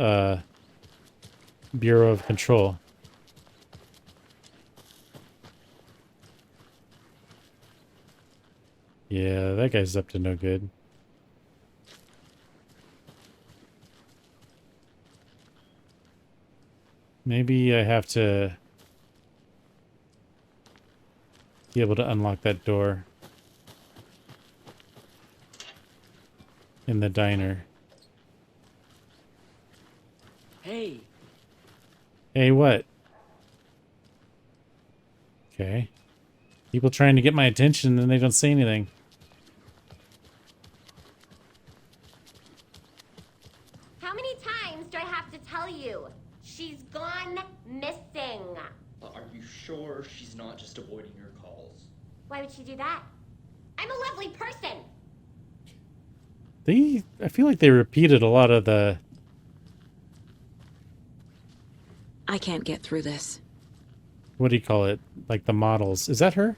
Bureau of Control. Yeah, that guy's up to no good. Maybe I have to be able to unlock that door in the diner. Hey. Hey, what? Okay. People trying to get my attention and they don't say anything. How many times do I have to tell you? She's gone missing. Are you sure she's not just avoiding your calls? Why would she do that? I'm a lovely person. I feel like they repeated a lot of the... I can't get through this. What do you call it? Like the models. Is that her?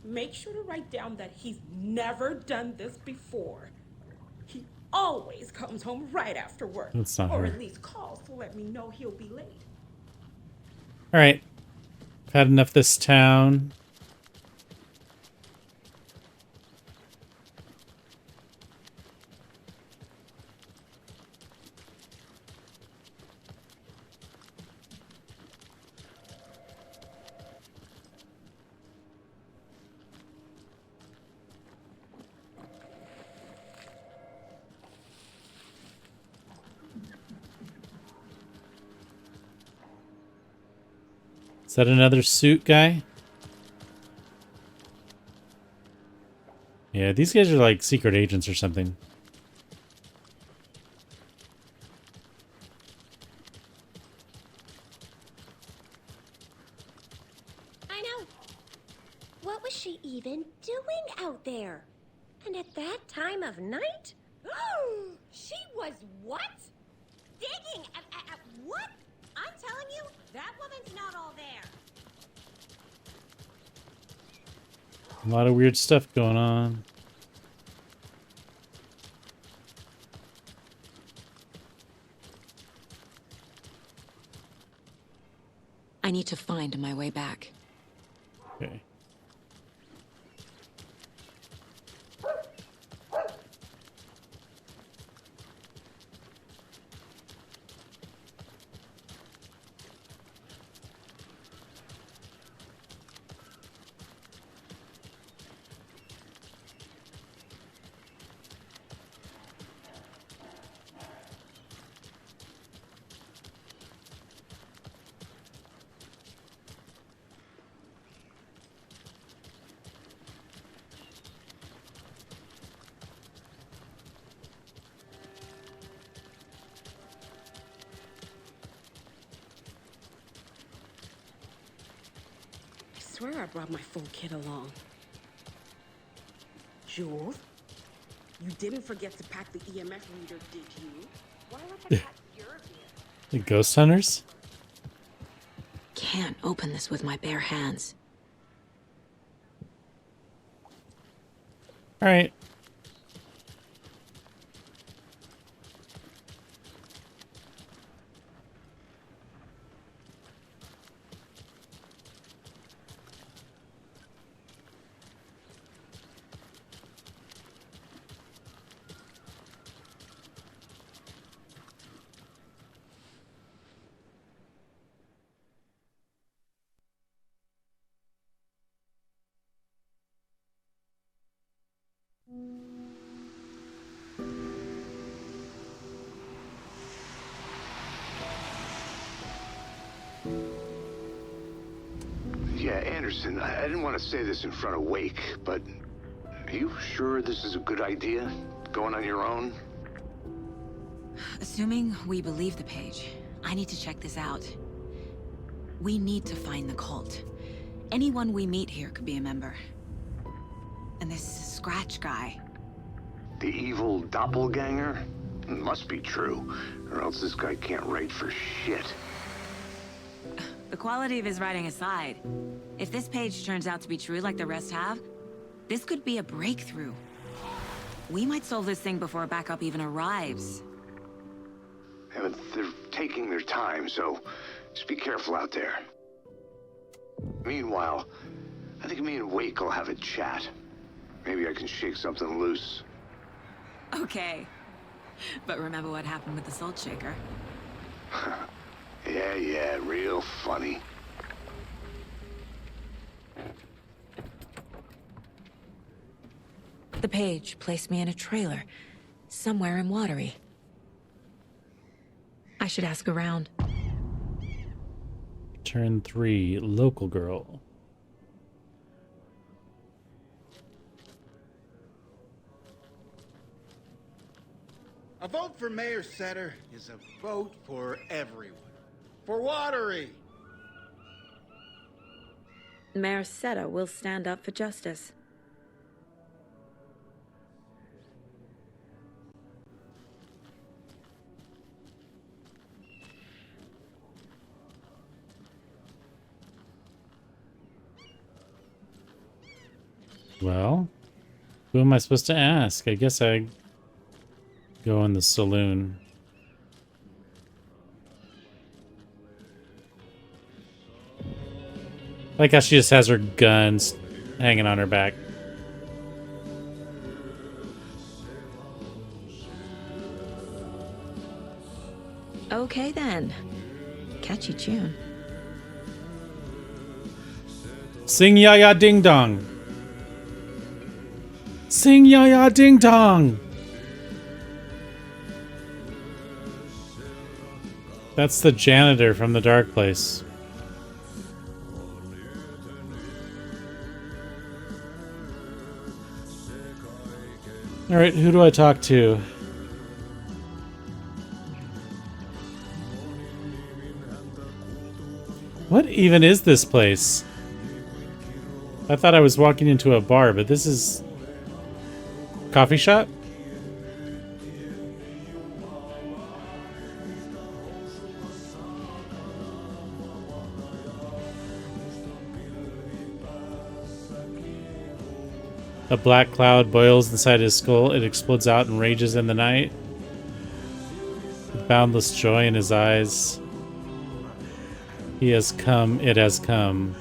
Make sure to write down that he's never done this before. He always comes home right after work. That's not or her. at least calls to let me know he'll be late. Alright. I've had enough this town. Is that another suit guy? Yeah, these guys are like secret agents or something. I know. What was she even doing out there? And at that time of night? She was what? Digging at what? I'm telling you, that woman's not all there. A lot of weird stuff going on. I need to find my way back. Okay. I swear I brought my full kit along. Jules, you didn't forget to pack the EMF reader, did you? Why would I pack your gear? The ghost hunters? Can't open this with my bare hands. Alright. Yeah, Anderson, I didn't want to say this in front of Wake, but are you sure this is a good idea? Going on your own? Assuming we believe the page, I need to check this out. We need to find the cult. Anyone we meet here could be a member. And this Scratch guy. The evil doppelganger? Must be true, or else this guy can't write for shit. The quality of his writing aside, if this page turns out to be true like the rest have, this could be a breakthrough. We might solve this thing before backup even arrives. Yeah, but they're taking their time, so just be careful out there. Meanwhile, I think me and Wake will have a chat. Maybe I can shake something loose. Okay. But remember what happened with the Salt Shaker? Yeah, real funny. The page placed me in a trailer, somewhere in Watery. I should ask around. Turn 3, local girl. A vote for Mayor Setter is a vote for everyone. For Watery! Mayor Seta will stand up for justice. Well, who am I supposed to ask? I guess I go in the saloon. Like how she just has her guns hanging on her back. Okay then. Catchy tune. Sing ya ya ding dong. Sing ya ya ding dong. That's the janitor from the Dark Place. Alright, who do I talk to? What even is this place? I thought I was walking into a bar, but this is... coffee shop? A black cloud boils inside his skull. It explodes out and rages in the night. With boundless joy in his eyes. He has come, it has come.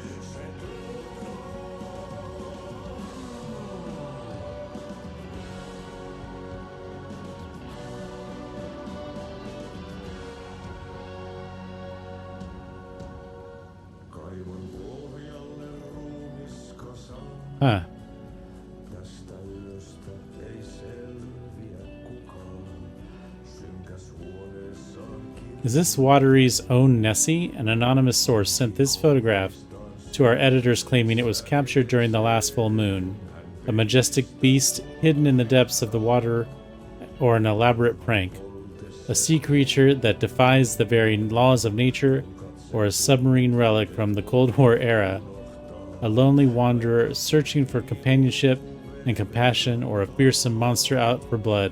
Huh. Is this Watery's own Nessie? An anonymous source sent this photograph to our editors claiming it was captured during the last full moon. A majestic beast hidden in the depths of the water, or an elaborate prank. A sea creature that defies the very laws of nature, or a submarine relic from the Cold War era. A lonely wanderer searching for companionship and compassion, or a fearsome monster out for blood.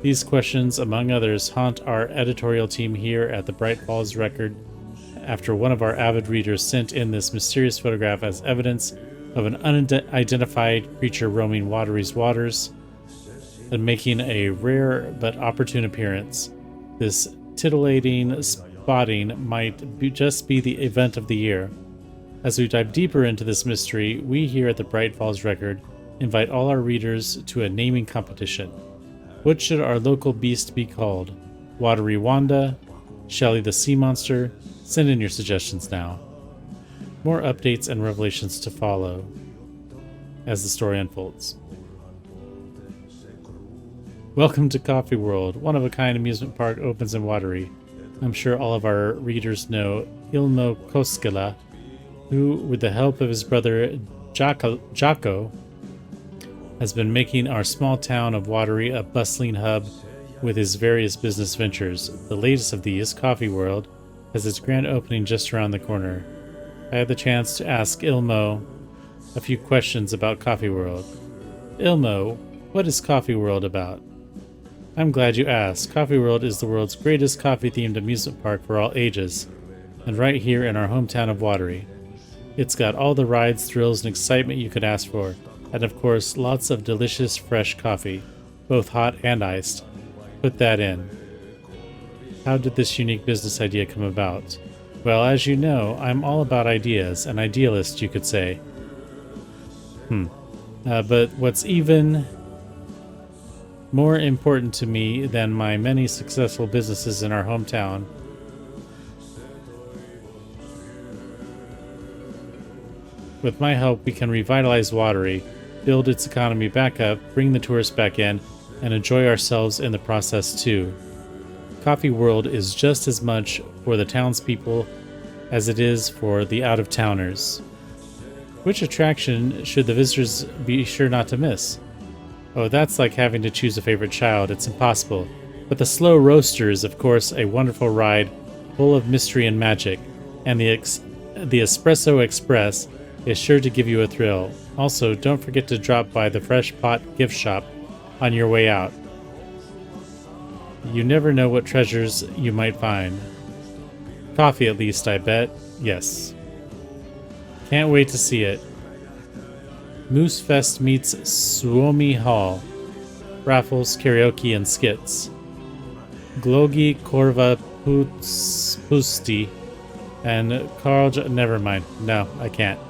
These questions, among others, haunt our editorial team here at the Bright Falls Record after one of our avid readers sent in this mysterious photograph as evidence of an unidentified creature roaming Watery's waters and making a rare but opportune appearance. This titillating spotting might just be the event of the year. As we dive deeper into this mystery, we here at the Bright Falls Record invite all our readers to a naming competition. What should our local beast be called? Watery Wanda? Shelly the Sea Monster? Send in your suggestions now. More updates and revelations to follow as the story unfolds. Welcome to Coffee World, one-of-a-kind amusement park opens in Watery. I'm sure all of our readers know Ilmo Koskela, who, with the help of his brother Jocko, has been making our small town of Watery a bustling hub with his various business ventures. The latest of these, Coffee World, has its grand opening just around the corner. I had the chance to ask Ilmo a few questions about Coffee World. Ilmo, what is Coffee World about? I'm glad you asked. Coffee World is the world's greatest coffee-themed amusement park for all ages, and right here in our hometown of Watery. It's got all the rides, thrills, and excitement you could ask for, and of course, lots of delicious fresh coffee, both hot and iced. Put that in. How did this unique business idea come about? Well, as you know, I'm all about ideas, an idealist, you could say. But what's even more important to me than my many successful businesses in our hometown with my help, we can revitalize Watery, build its economy back up, bring the tourists back in, and enjoy ourselves in the process too. Coffee World is just as much for the townspeople as it is for the out-of-towners. Which attraction should the visitors be sure not to miss? Oh, that's like having to choose a favorite child. It's impossible. But the Slow Roaster is, of course, a wonderful ride full of mystery and magic. And the Espresso Express is sure to give you a thrill. Also, don't forget to drop by the Fresh Pot gift shop on your way out. You never know what treasures you might find. Coffee, at least, I bet. Yes. Can't wait to see it. Moose Fest meets Suomi Hall. Raffles, karaoke, and skits. Glogi Korva Pusti and Karl. Never mind. No, I can't.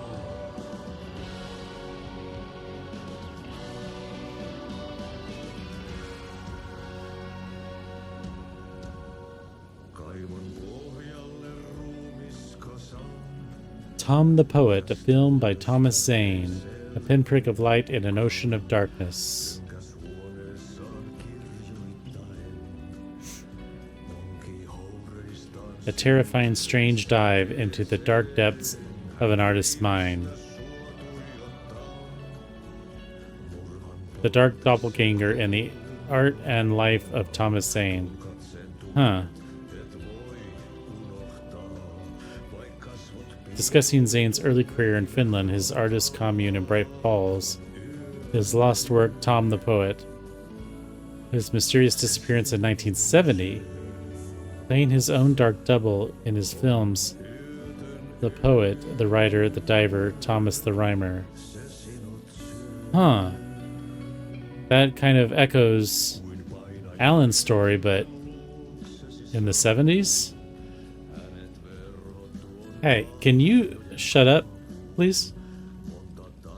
Tom the Poet, a film by Thomas Zane. A pinprick of light in an ocean of darkness. A terrifying, strange dive into the dark depths of an artist's mind. The Dark Doppelganger and the Art and Life of Thomas Zane. Huh. Discussing Zane's early career in Finland, his artist commune in Bright Falls, his lost work, Tom the Poet, his mysterious disappearance in 1970, playing his own dark double in his films, the poet, the writer, the diver, Thomas the Rhymer. Huh. That kind of echoes Alan's story, but in the 70s? Hey, can you shut up, please?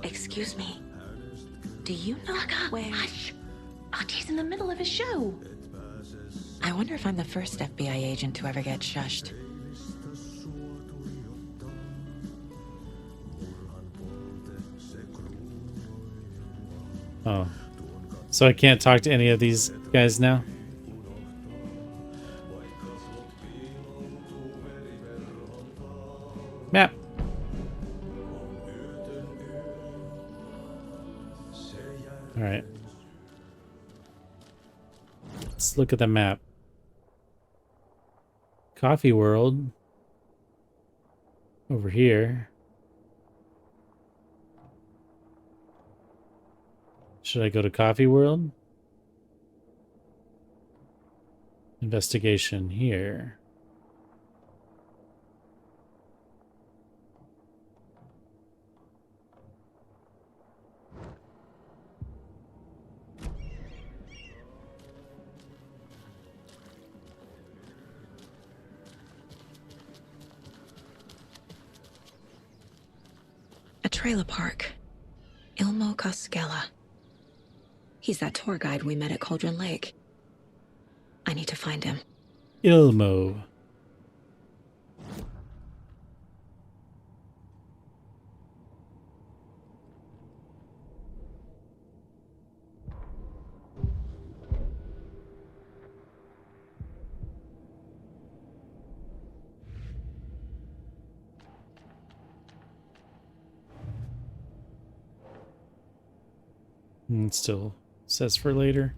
Excuse me. Do you know where... Hush! Audie's in the middle of a show. I wonder if I'm the first FBI agent to ever get shushed. Oh. So I can't talk to any of these guys now? Map. All right. Let's look at the map. Coffee World. Over here. Should I go to Coffee World? Investigation here. A trailer park. Ilmo Koskela. He's that tour guide we met at Cauldron Lake. I need to find him. Ilmo. It still says for later.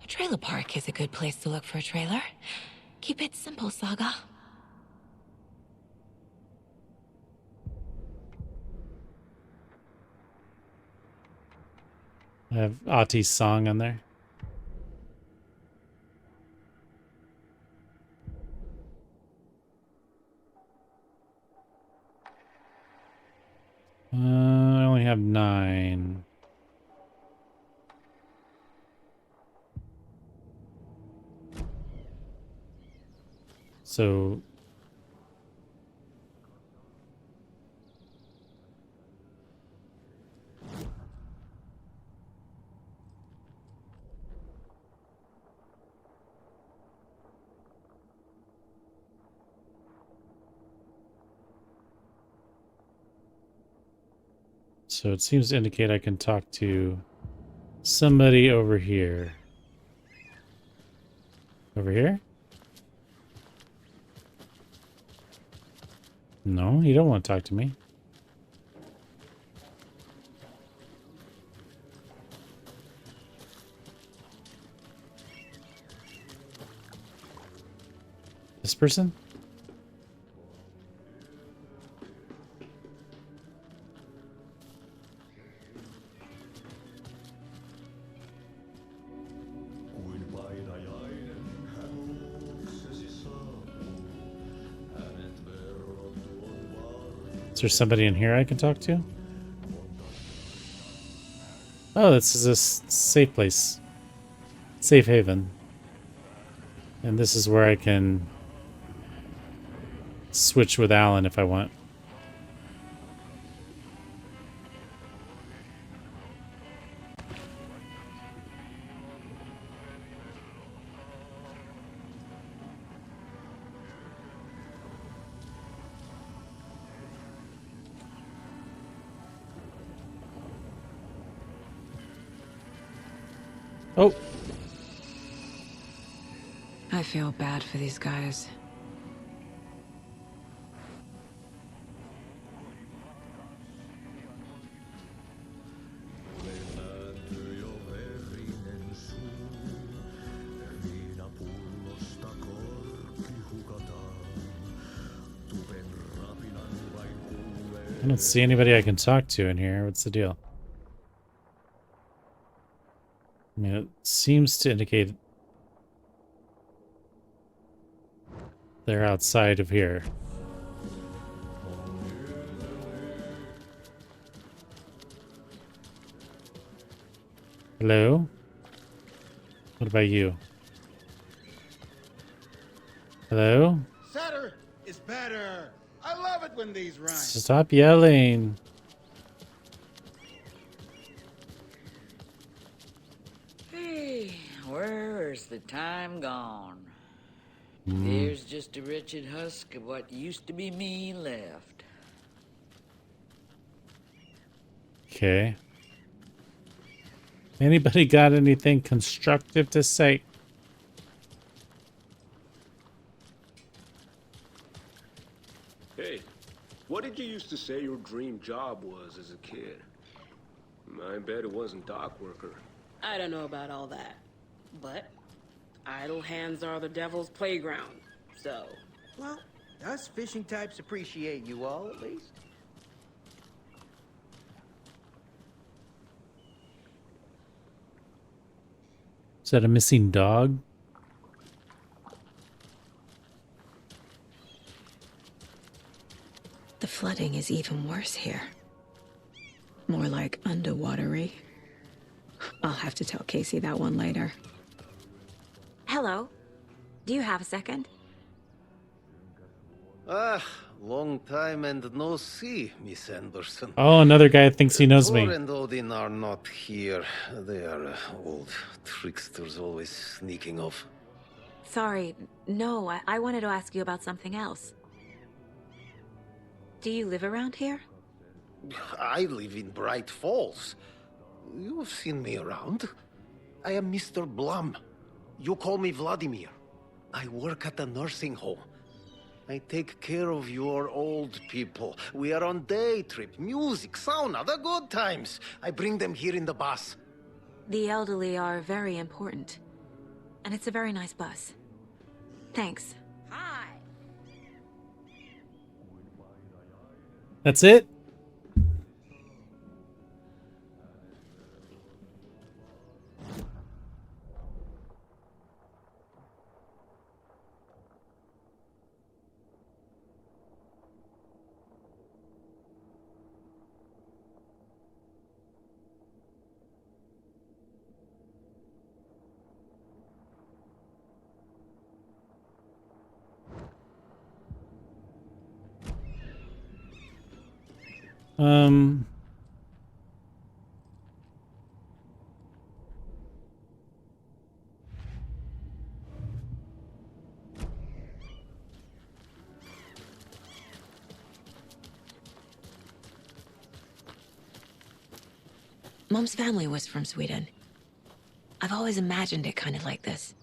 A trailer park is a good place to look for a trailer. Keep it simple, Saga. I have Ati's song on there. I only have 9. So it seems to indicate I can talk to somebody over here. Over here? No, you don't want to talk to me. This person? Is there somebody in here I can talk to? Oh, this is a safe place. Safe haven. And this is where I can switch with Alan if I want. Oh. I feel bad for these guys. I don't see anybody I can talk to in here. What's the deal? I mean, it seems to indicate they're outside of here. Hello? What about you? Hello? Setter is better. I love it when these rhyme. Stop yelling. Hey, where's the time gone? Mm. There's just a wretched husk of what used to be me left. Okay. Anybody got anything constructive to say? Hey, what did you used to say your dream job was as a kid? I bet it wasn't dock worker. I don't know about all that, but idle hands are the devil's playground, so... Well, us fishing types appreciate you all, at least. Is that a missing dog? The flooding is even worse here. More like underwatery. I'll have to tell Casey that one later. Hello. Do you have a second? Ah, long time and no see, Miss Anderson. Oh, another guy thinks he knows me. Thor and Odin are not here. They are old tricksters always sneaking off. Sorry. No, I wanted to ask you about something else. Do you live around here? I live in Bright Falls. You've seen me around. I am Mr. Blum. You call me Vladimir. I work at the nursing home. I take care of your old people. We are on day trip, music, sauna, the good times. I bring them here in the bus. The elderly are very important. And it's a very nice bus. Thanks. Hi. That's it? Um... Mom's family was from Sweden. I've always imagined it kind of like this.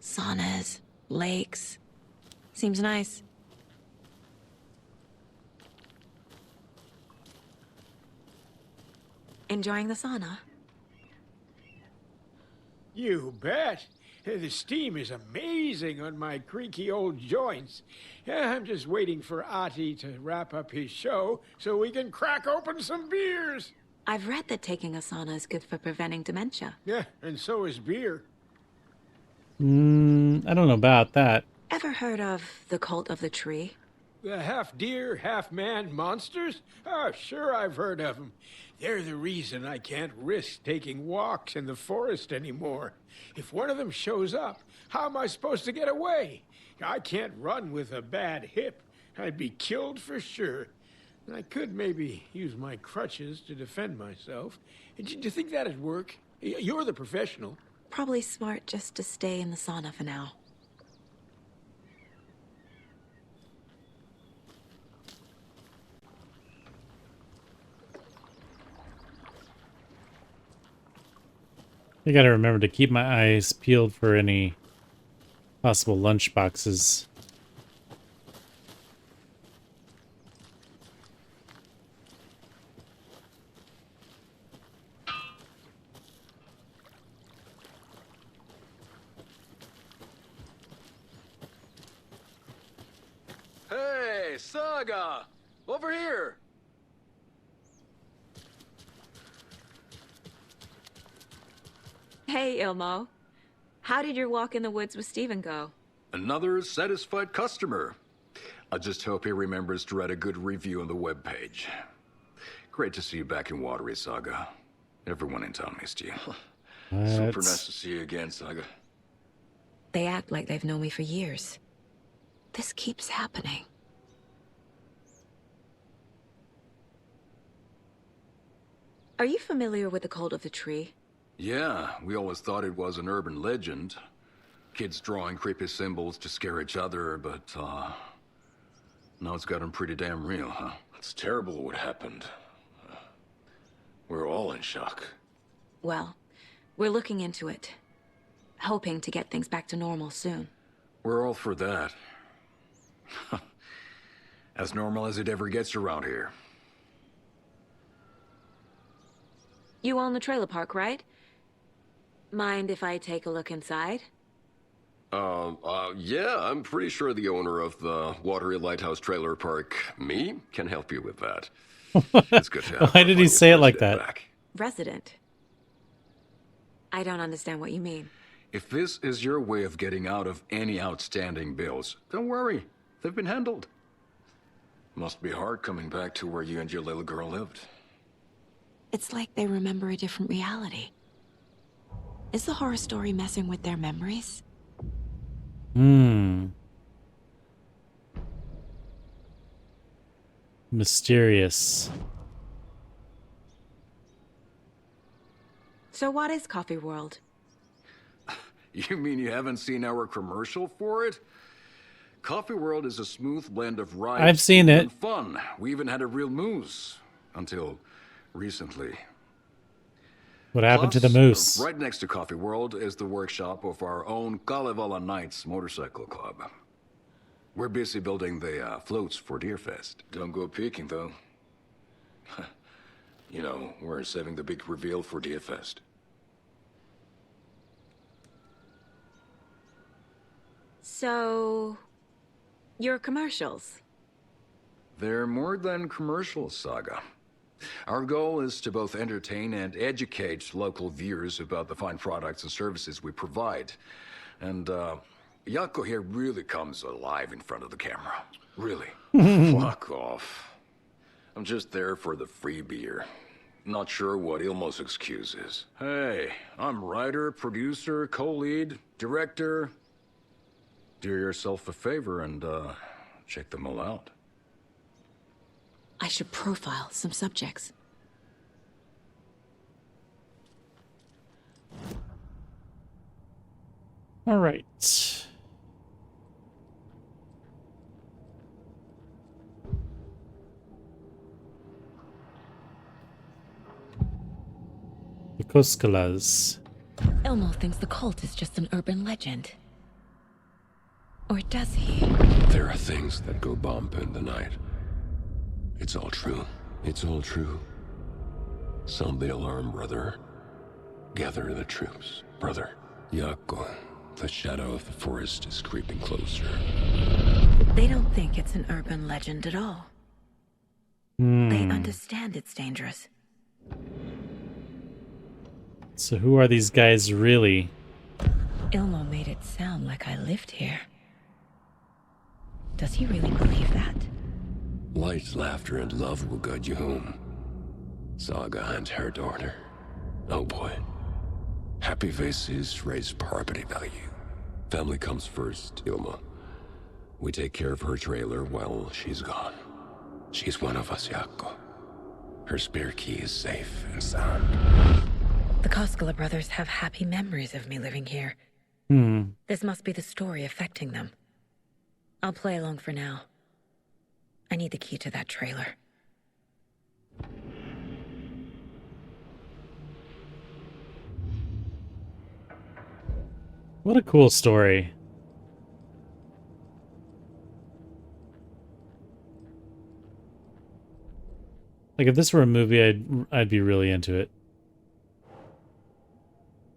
Saunas, lakes. Seems nice. Enjoying the sauna? You bet. The steam is amazing on my creaky old joints. I'm just waiting for Ati to wrap up his show so we can crack open some beers. I've read that taking a sauna is good for preventing dementia. Yeah, and so is beer. I don't know about that. Ever heard of the cult of the tree? The half-deer, half-man monsters? Oh, sure I've heard of them. They're the reason I can't risk taking walks in the forest anymore. If one of them shows up, how am I supposed to get away? I can't run with a bad hip. I'd be killed for sure. I could maybe use my crutches to defend myself. Do you think that'd work? You're the professional. Probably smart just to stay in the sauna for now. I gotta remember to keep my eyes peeled for any possible lunch boxes. Hey, Saga! Over here! Hey, Ilmo. How did your walk in the woods with Steven go? Another satisfied customer. I just hope he remembers to write a good review on the webpage. Great to see you back in Watery, Saga. Everyone in town missed you. Super nice to see you again, Saga. They act like they've known me for years. This keeps happening. Are you familiar with the cult of the tree? Yeah, we always thought it was an urban legend. Kids drawing creepy symbols to scare each other, but, now it's gotten pretty damn real, huh? It's terrible what happened. We're all in shock. Well, we're looking into it. Hoping to get things back to normal soon. We're all for that. As normal as it ever gets around here. You own the trailer park, right? Mind if I take a look inside? Yeah, I'm pretty sure the owner of the Watery Lighthouse Trailer Park, me, can help you with that. It's good to have Why did he say it like that? back. Resident. I don't understand what you mean. If this is your way of getting out of any outstanding bills, don't worry. They've been handled. Must be hard coming back to where you and your little girl lived. It's like they remember a different reality. Is the horror story messing with their memories? Mysterious. So what is Coffee World? You mean you haven't seen our commercial for it? Coffee World is a smooth blend of rice I've seen it. and fun. We even had a real moose. Until recently. What happened to the Plus, moose? Right next to Coffee World is the workshop of our own Kalevala Knights Motorcycle Club. We're busy building the floats for Deerfest. Don't go peeking, though. You know, we're saving the big reveal for Deerfest. So, your commercials? They're more than commercials, Saga. Our goal is to both entertain and educate local viewers about the fine products and services we provide. And, Yako here really comes alive in front of the camera. Really. Fuck off. I'm just there for the free beer. Not sure what Ilmo's excuse is. Hey, I'm writer, producer, co-lead, director. Do yourself a favor and, check them all out. I should profile some subjects. All right. The Koskalas. Elmo thinks the cult is just an urban legend. Or does he? There are things that go bump in the night. It's all true. It's all true. Sound the alarm, brother. Gather the troops, brother. Yako, the shadow of the forest is creeping closer. They don't think it's an urban legend at all. They understand it's dangerous. So who are these guys really? Ilmo made it sound like I lived here. Does he really believe that? Light, laughter, and love will guide you home. Saga and her daughter. Oh boy. Happy faces raise property value. Family comes first, Ilma. We take care of her trailer while she's gone. She's one of us, Yako. Her spare key is safe and sound. The Koskela brothers have happy memories of me living here. This must be the story affecting them. I'll play along for now. I need the key to that trailer. What a cool story. Like if this were a movie, I'd be really into it.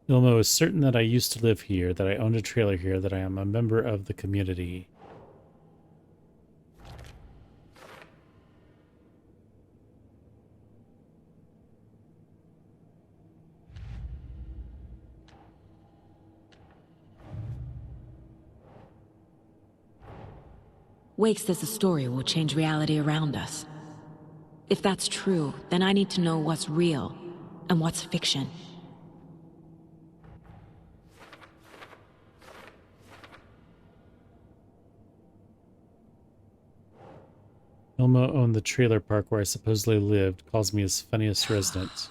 Ilmo is certain that I used to live here, that I owned a trailer here, that I am a member of the community. Wake says the story will change reality around us. If that's true, then I need to know what's real and what's fiction. Ilmo owned the trailer park where I supposedly lived, calls me his funniest resident.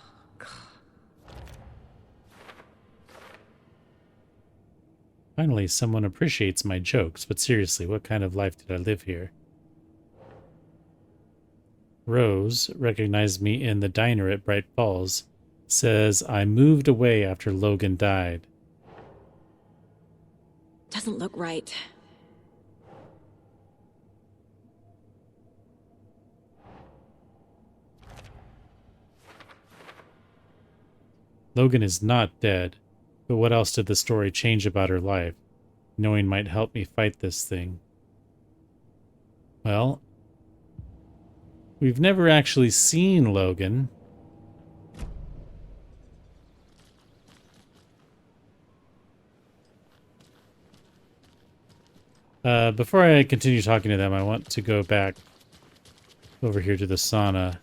Finally, someone appreciates my jokes, but seriously, what kind of life did I live here? Rose recognized me in the diner at Bright Falls, says I moved away after Logan died. Doesn't look right. Logan is not dead, but what else did the story change about her life? Knowing might help me fight this thing. Well, we've never actually seen Logan. Before I continue talking to them, I want to go back over here to the sauna.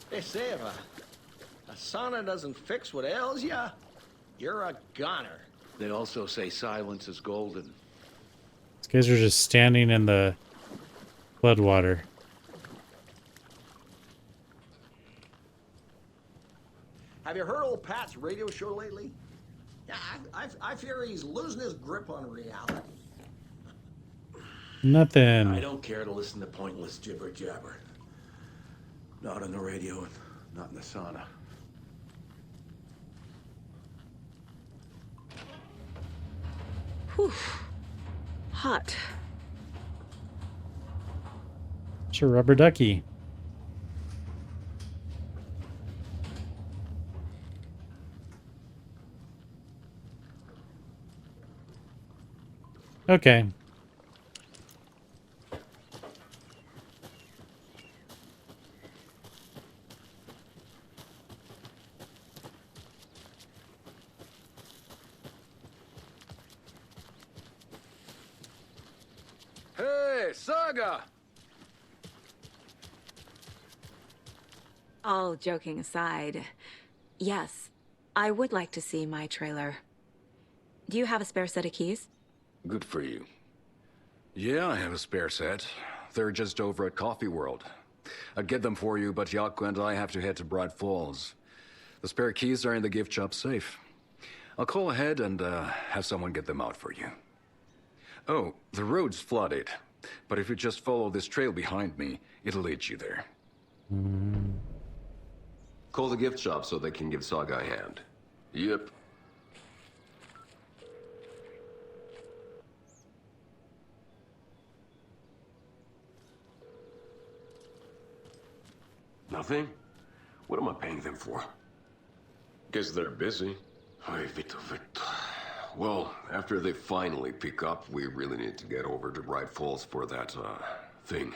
They say if a sauna doesn't fix what ails ya, you're a goner. They also say silence is golden. These guys are just standing in the floodwater. Have you heard old Pat's radio show lately? Yeah, I fear he's losing his grip on reality. Nothing. I don't care to listen to pointless jibber jabber. Not on the radio and not in the sauna. Whew. Hot. It's a rubber ducky. Okay. Hey, Saga! All joking aside, yes, I would like to see my trailer. Do you have a spare set of keys? Good for you. Yeah, I have a spare set. They're just over at Coffee World. I'd get them for you, but Yaku and I have to head to Bright Falls. The spare keys are in the gift shop safe. I'll call ahead and have someone get them out for you. Oh, the road's flooded, but if you just follow this trail behind me, it'll lead you there. Call the gift shop so they can give Saga a hand. Yep. Nothing? What am I paying them for? Guess they're busy. Ay, Vito, Vito. Well, after they finally pick up, we really need to get over to Bright Falls for that, thing.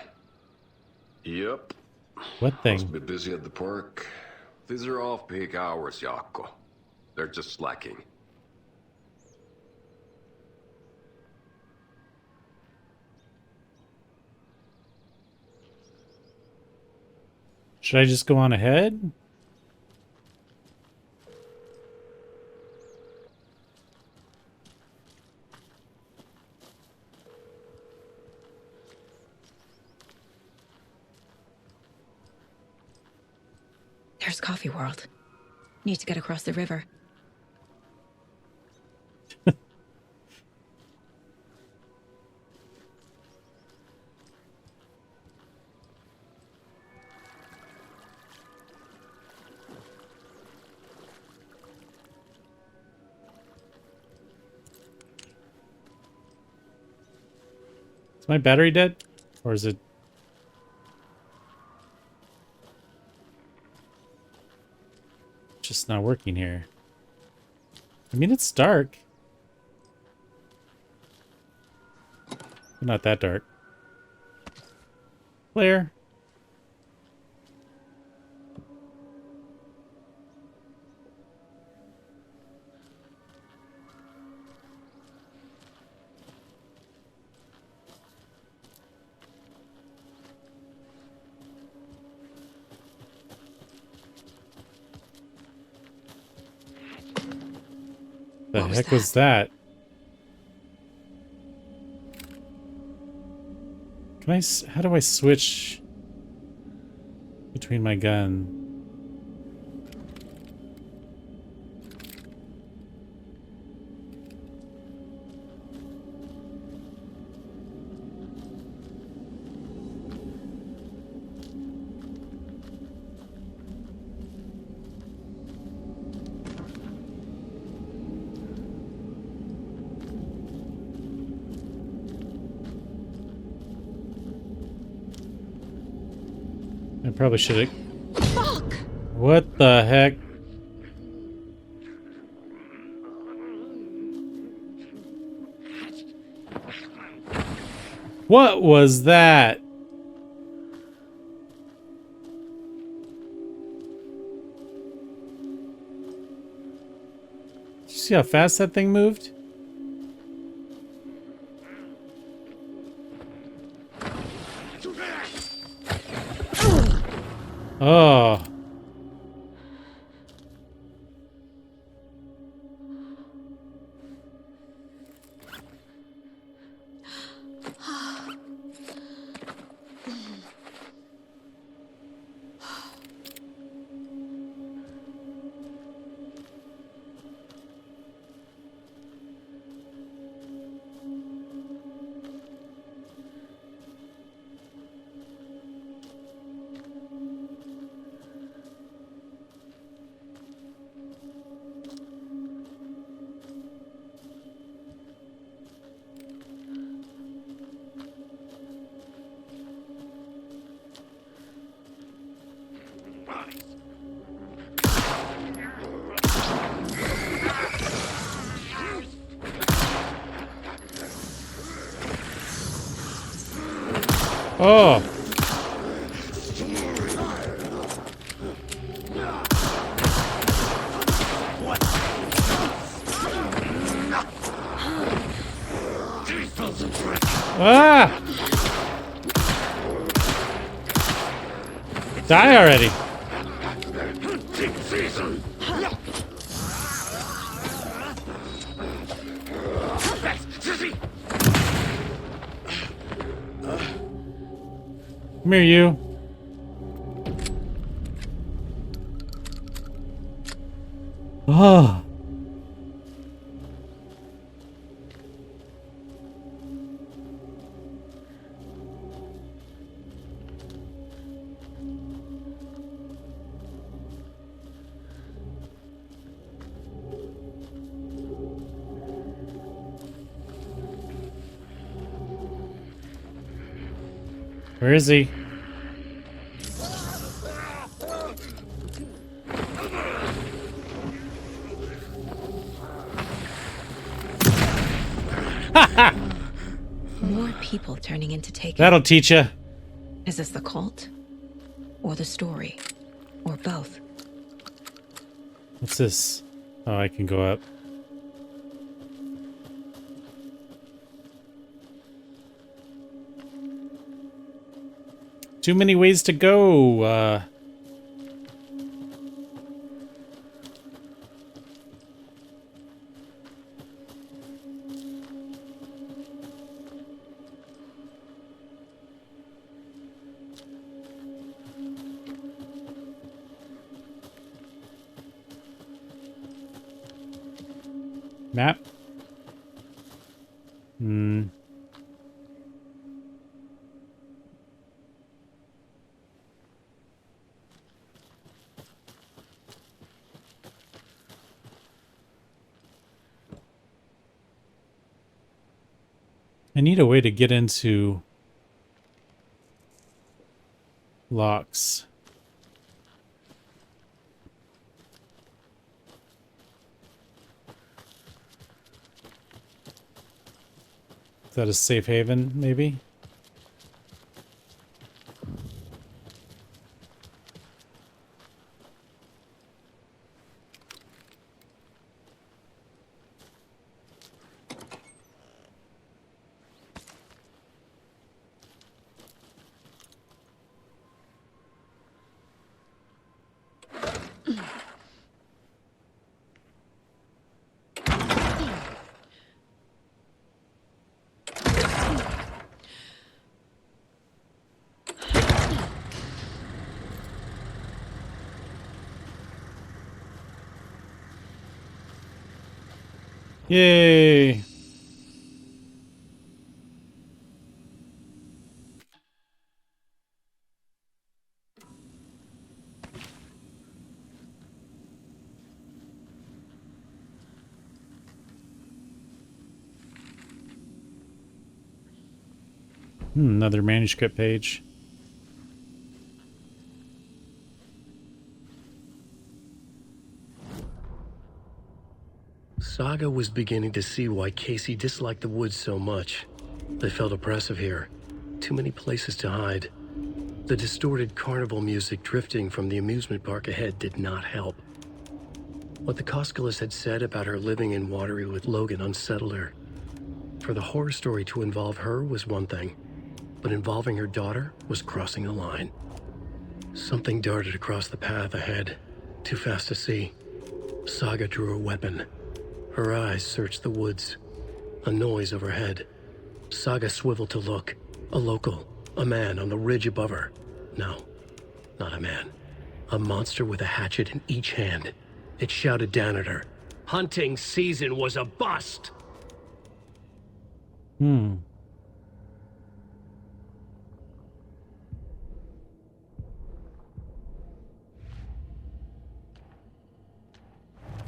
Yep. What thing? Must be busy at the park. These are off-peak hours, Jaakko. They're just slacking. Should I just go on ahead? There's Coffee World. Need to get across the river. Is my battery dead? Or is it... just not working here? I mean, it's dark. But not that dark. Claire? The heck was that? Can I... how do I switch between my gun? I probably should have... Fuck! What the heck? What was that? Did you see how fast that thing moved? Oh. Oh! Ah! Die already! Come here, you. Oh. Where is he? More people turning into taken. That'll teach you. Is this the cult? Or the story? Or both? What's this? Oh, I can go up. Too many ways to go. Map? I need a way to get into locks. Is that a safe haven, maybe? Yay! Another manuscript page. Saga was beginning to see why Casey disliked the woods so much. They felt oppressive here. Too many places to hide. The distorted carnival music drifting from the amusement park ahead did not help. What the Koskalas had said about her living in Watery with Logan unsettled her. For the horror story to involve her was one thing, but involving her daughter was crossing a line. Something darted across the path ahead, too fast to see. Saga drew her weapon. Her eyes searched the woods. A noise overhead. Saga swiveled to look. A local. A man on the ridge above her. No, not a man. A monster with a hatchet in each hand. It shouted down at her. Hunting season was a bust!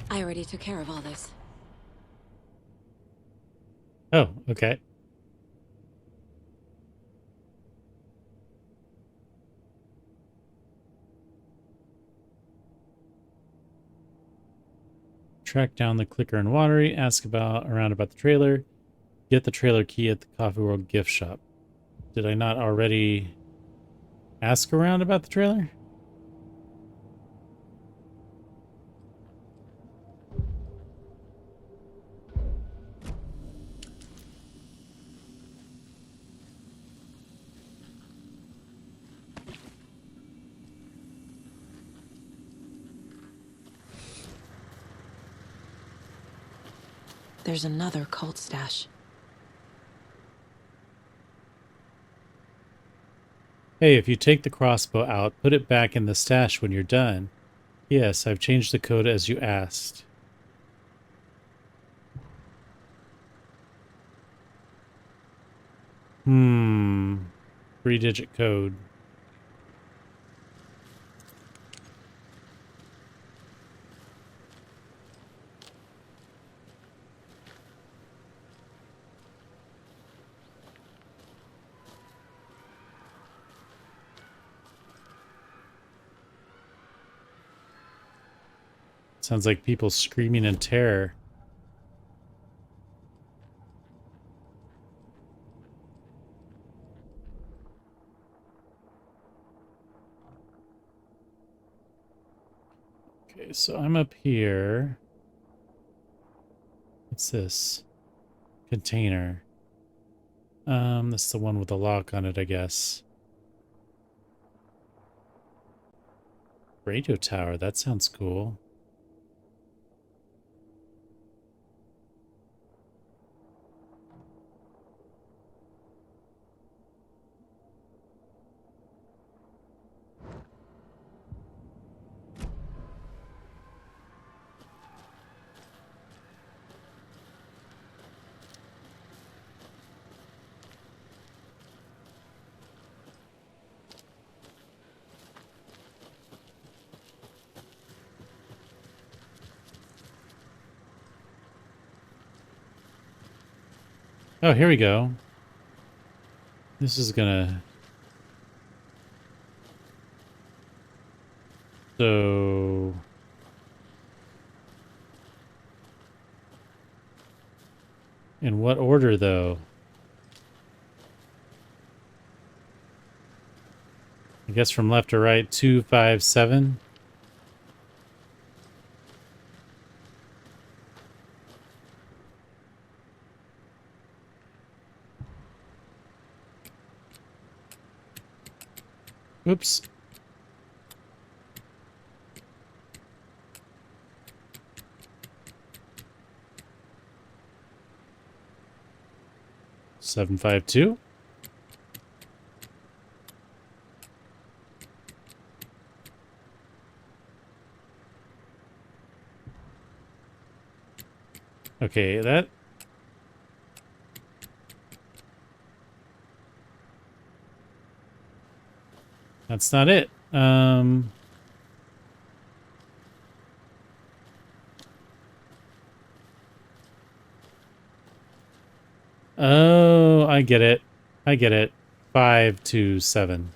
I already took care of all this. Oh, okay. Track down the clicker in Watery, ask around about the trailer, get the trailer key at the Coffee World gift shop. Did I not already ask around about the trailer? There's another cult stash. Hey, if you take the crossbow out, put it back in the stash when you're done. Yes, I've changed the code as you asked. Hmm. 3-digit code. Sounds like people screaming in terror. Okay, so I'm up here. What's this? Container. That's the one with the lock on it, I guess. Radio tower, that sounds cool. Oh, here we go. This is gonna... So... In what order, though? I guess from left to right, 2, 5, 7. Oops. Seven, 5, 2. Okay, that's not it. Oh, I get it. I get it. 5, 2, 7.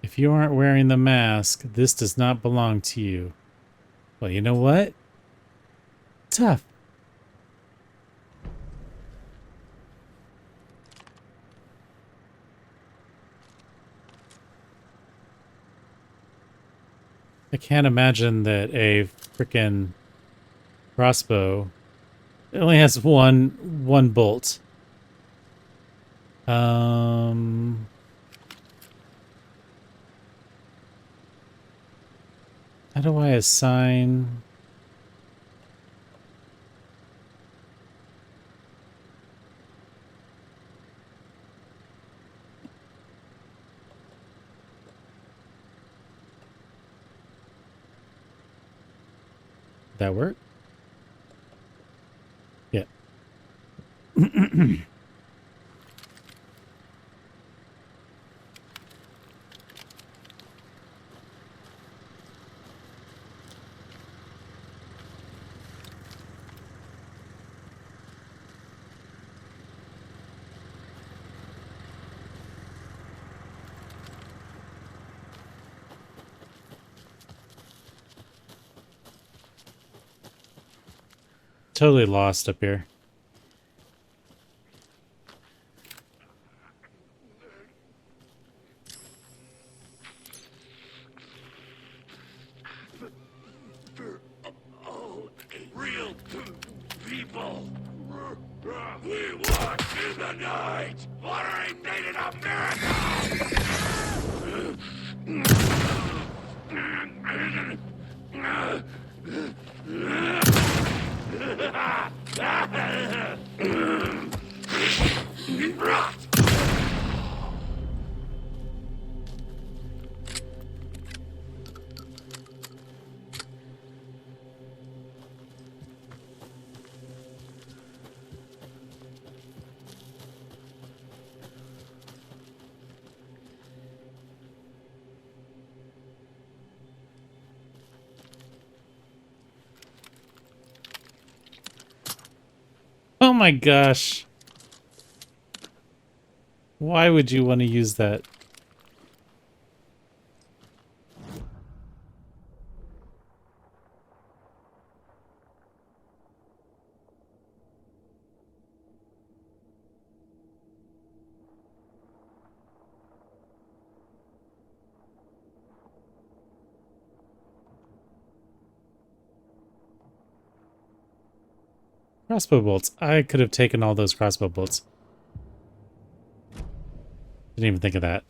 If you aren't wearing the mask, this does not belong to you. Well, you know what? Tough. I can't imagine that a frickin' crossbow only has one bolt. How do I assign? That work? Yeah. totally lost up here. Real people. We walk in the night. Watery made it a miracle. Oh my gosh. Why would you want to use that? Crossbow bolts. I could have taken all those crossbow bolts. Didn't even think of that.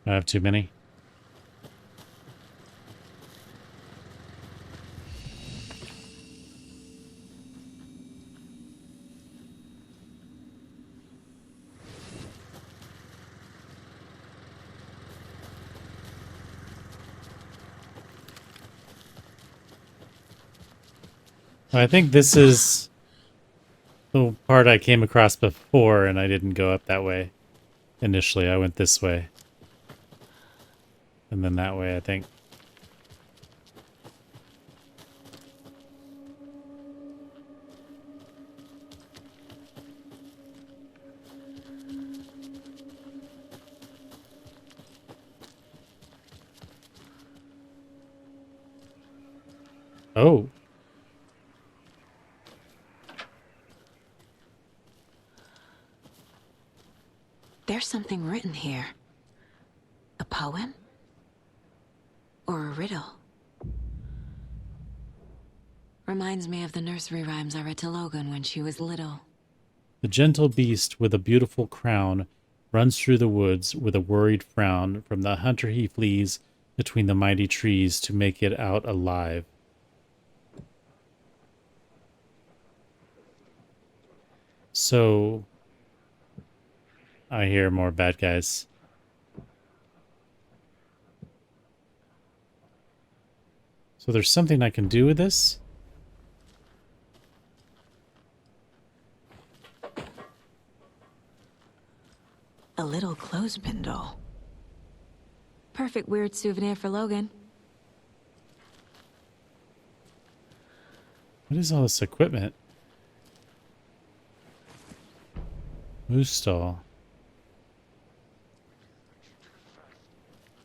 I have too many. I think this is the part I came across before, and I didn't go up that way. Initially, I went this way. And then that way, I think. Oh. There's something written here. A poem? Or a riddle? Reminds me of the nursery rhymes I read to Logan when she was little. The gentle beast with a beautiful crown runs through the woods with a worried frown. From the hunter he flees between the mighty trees to make it out alive. So, I hear more bad guys. So there's something I can do with this? A little clothespin doll. Perfect weird souvenir for Logan. What is all this equipment? Moose stall.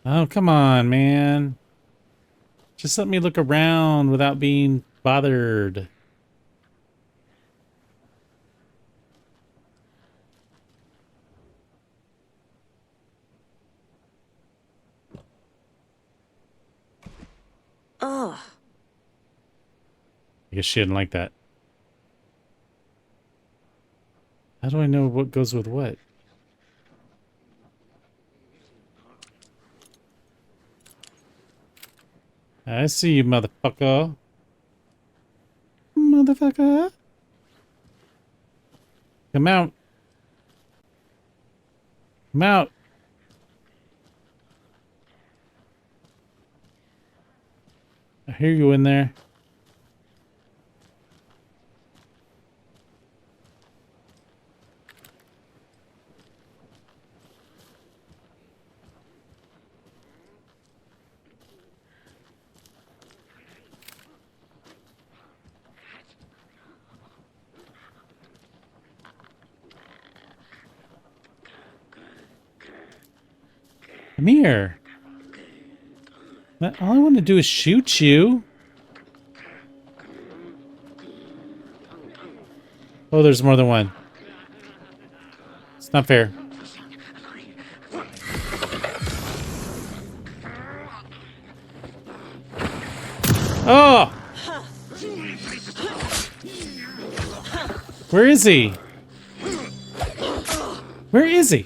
Oh, come on, man. Just let me look around without being bothered. Ugh. I guess she didn't like that. How do I know what goes with what? I see you, motherfucker. Motherfucker. Come out. Come out. I hear you in there. Come here. All I want to do is shoot you. Oh, there's more than one. It's not fair. Oh! Where is he? Where is he?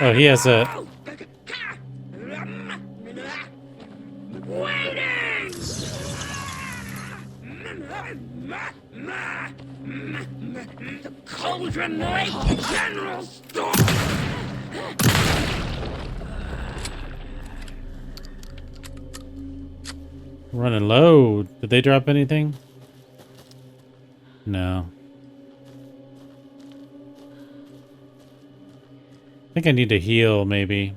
Oh, he has a... The Cauldron Lake General Store! Running low. Did they drop anything? No. I think I need to heal, maybe.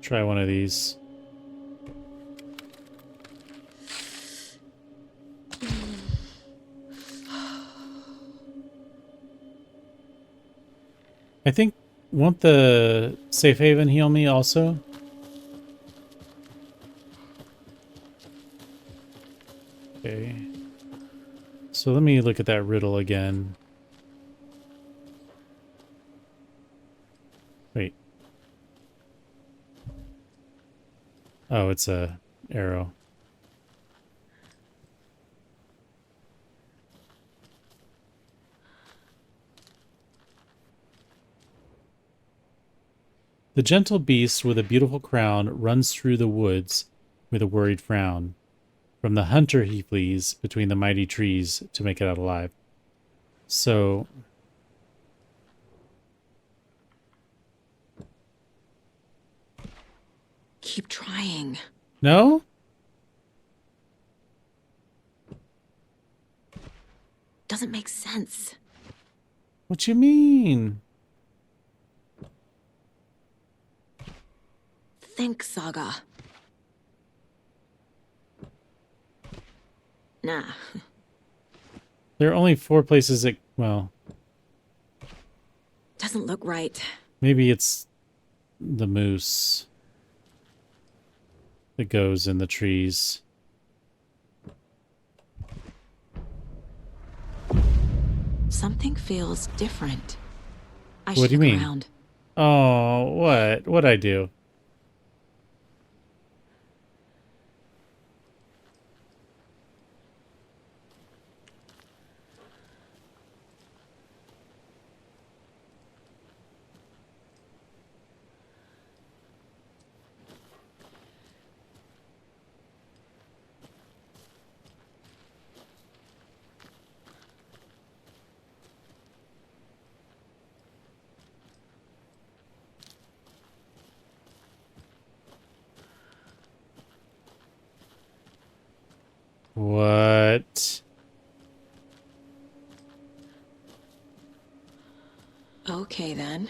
Try one of these. I think, won't the safe haven heal me also? Okay. So let me look at that riddle again. Wait. Oh, it's a arrow. The gentle beast with a beautiful crown runs through the woods with a worried frown. From the hunter he flees between the mighty trees to make it out alive. So... Keep trying. No? Doesn't make sense. What you mean? Think, Saga. Nah. There are only 4 places that... Well... Doesn't look right. Maybe it's the moose that goes in the trees. Something feels different. I What do you mean? Around. Oh, what? What'd I do? What? Okay, then.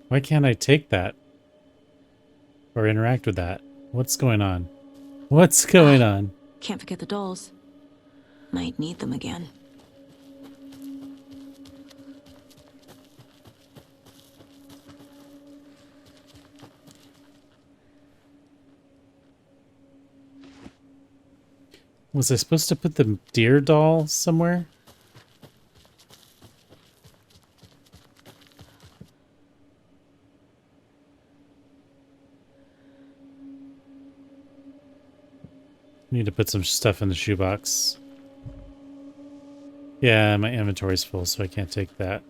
Why can't I take that? Or interact with that? What's going on? What's going on? Can't forget the dolls. Might need them again. Was I supposed to put the deer doll somewhere? Need to put some stuff in the shoebox. Yeah, my inventory's full, so I can't take that.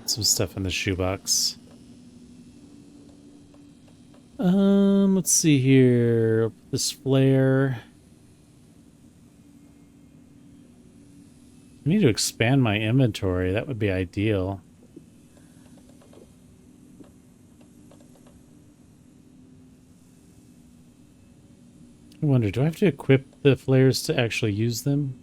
Some stuff in the shoebox. Let's see here. This flare. I need to expand my inventory. That would be ideal. I wonder, do I have to equip the flares to actually use them?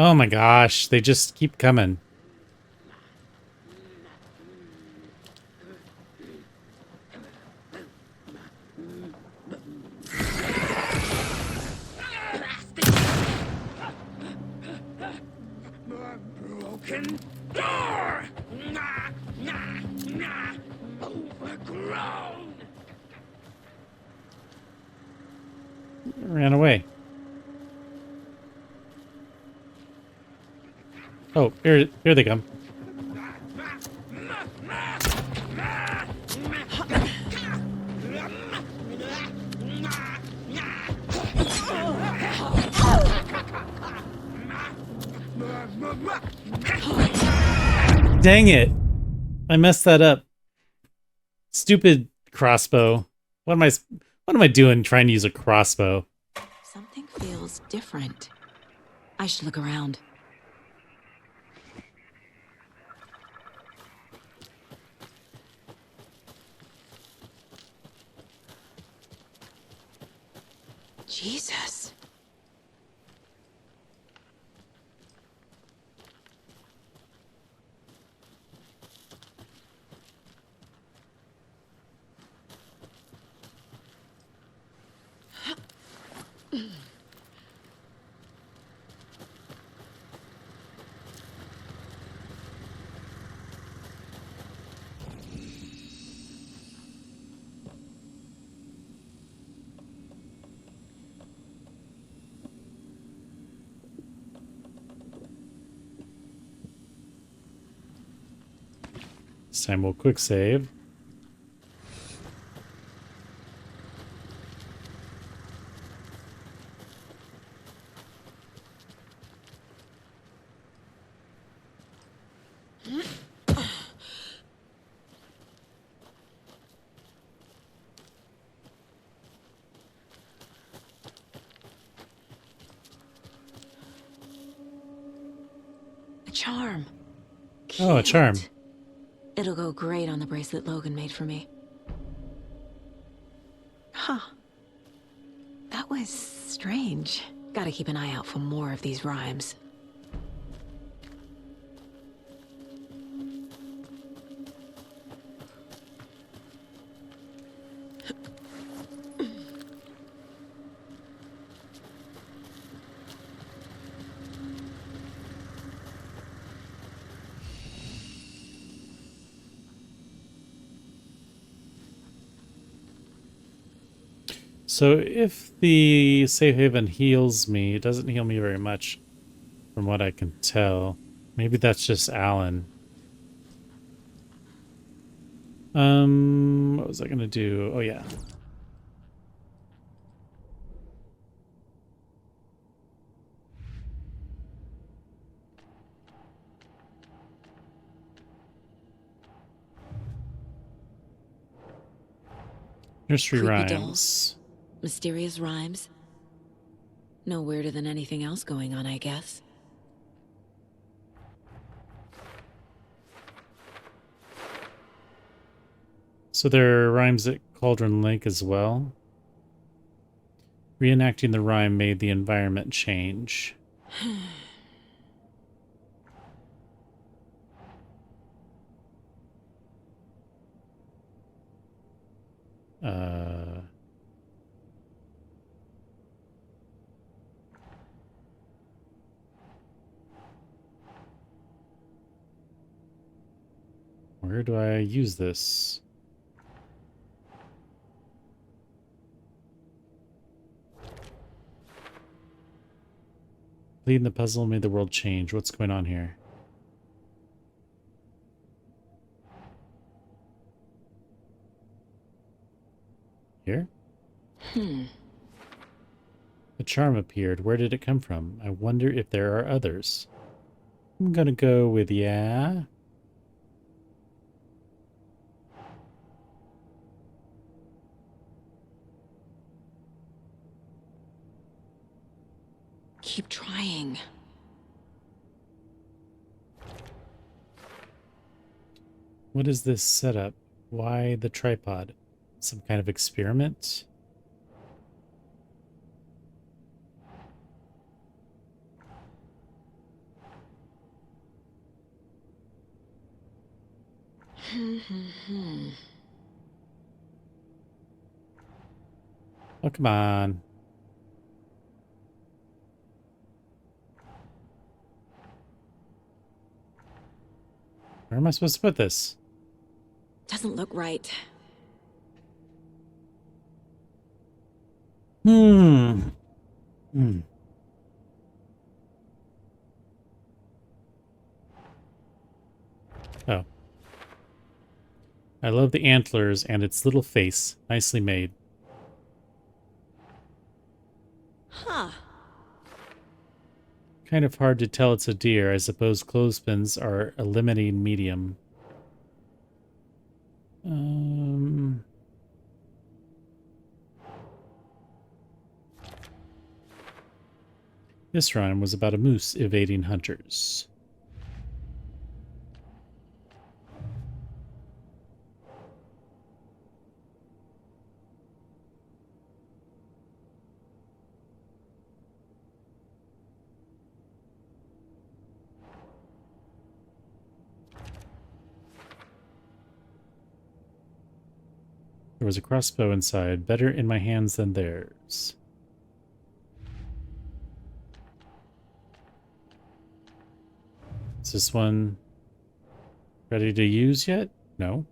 Oh my gosh, they just keep coming. Broken door! Overgrown! Ran away. Oh, here they come. Dang it. I messed that up. Stupid crossbow. What am I doing trying to use a crossbow? Something feels different. I should look around. Jesus. This time we'll quick save. A charm. Oh, a charm. It'll go great on the bracelet Logan made for me. Huh. That was strange. Gotta keep an eye out for more of these rhymes. So if the safe haven heals me, it doesn't heal me very much from what I can tell. Maybe that's just Alan. What was I gonna do? Oh yeah. Nursery Creepy rhymes. dolls. Mysterious rhymes. No weirder than anything else going on, I guess. So there are rhymes at Cauldron Lake as well. Reenacting the rhyme made the environment change. Where do I use this? Completing the puzzle made the world change. What's going on here? Here? A charm appeared. Where did it come from? I wonder if there are others. I'm gonna go with yeah. Keep trying. What is this setup? Why the tripod? Some kind of experiment? Oh, come on. Where am I supposed to put this? Doesn't look right. Hmm. Oh. I love the antlers and its little face. Nicely made. Huh. Kind of hard to tell it's a deer. I suppose clothespins are a limiting medium. This rhyme was about a moose evading hunters. There was a crossbow inside, better in my hands than theirs. Is this one ready to use yet? No.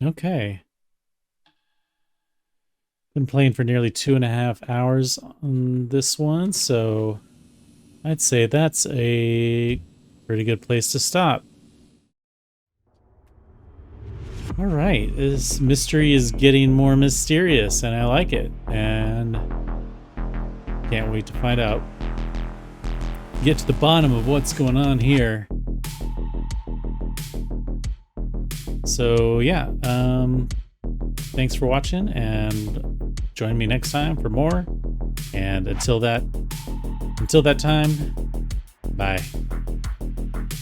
Okay. Been playing for nearly 2.5 hours on this one, so I'd say that's a pretty good place to stop. All right, this mystery is getting more mysterious, and I like it, and can't wait to find out. Get to the bottom of what's going on here. So yeah, thanks for watching, and join me next time for more. And until that time, bye.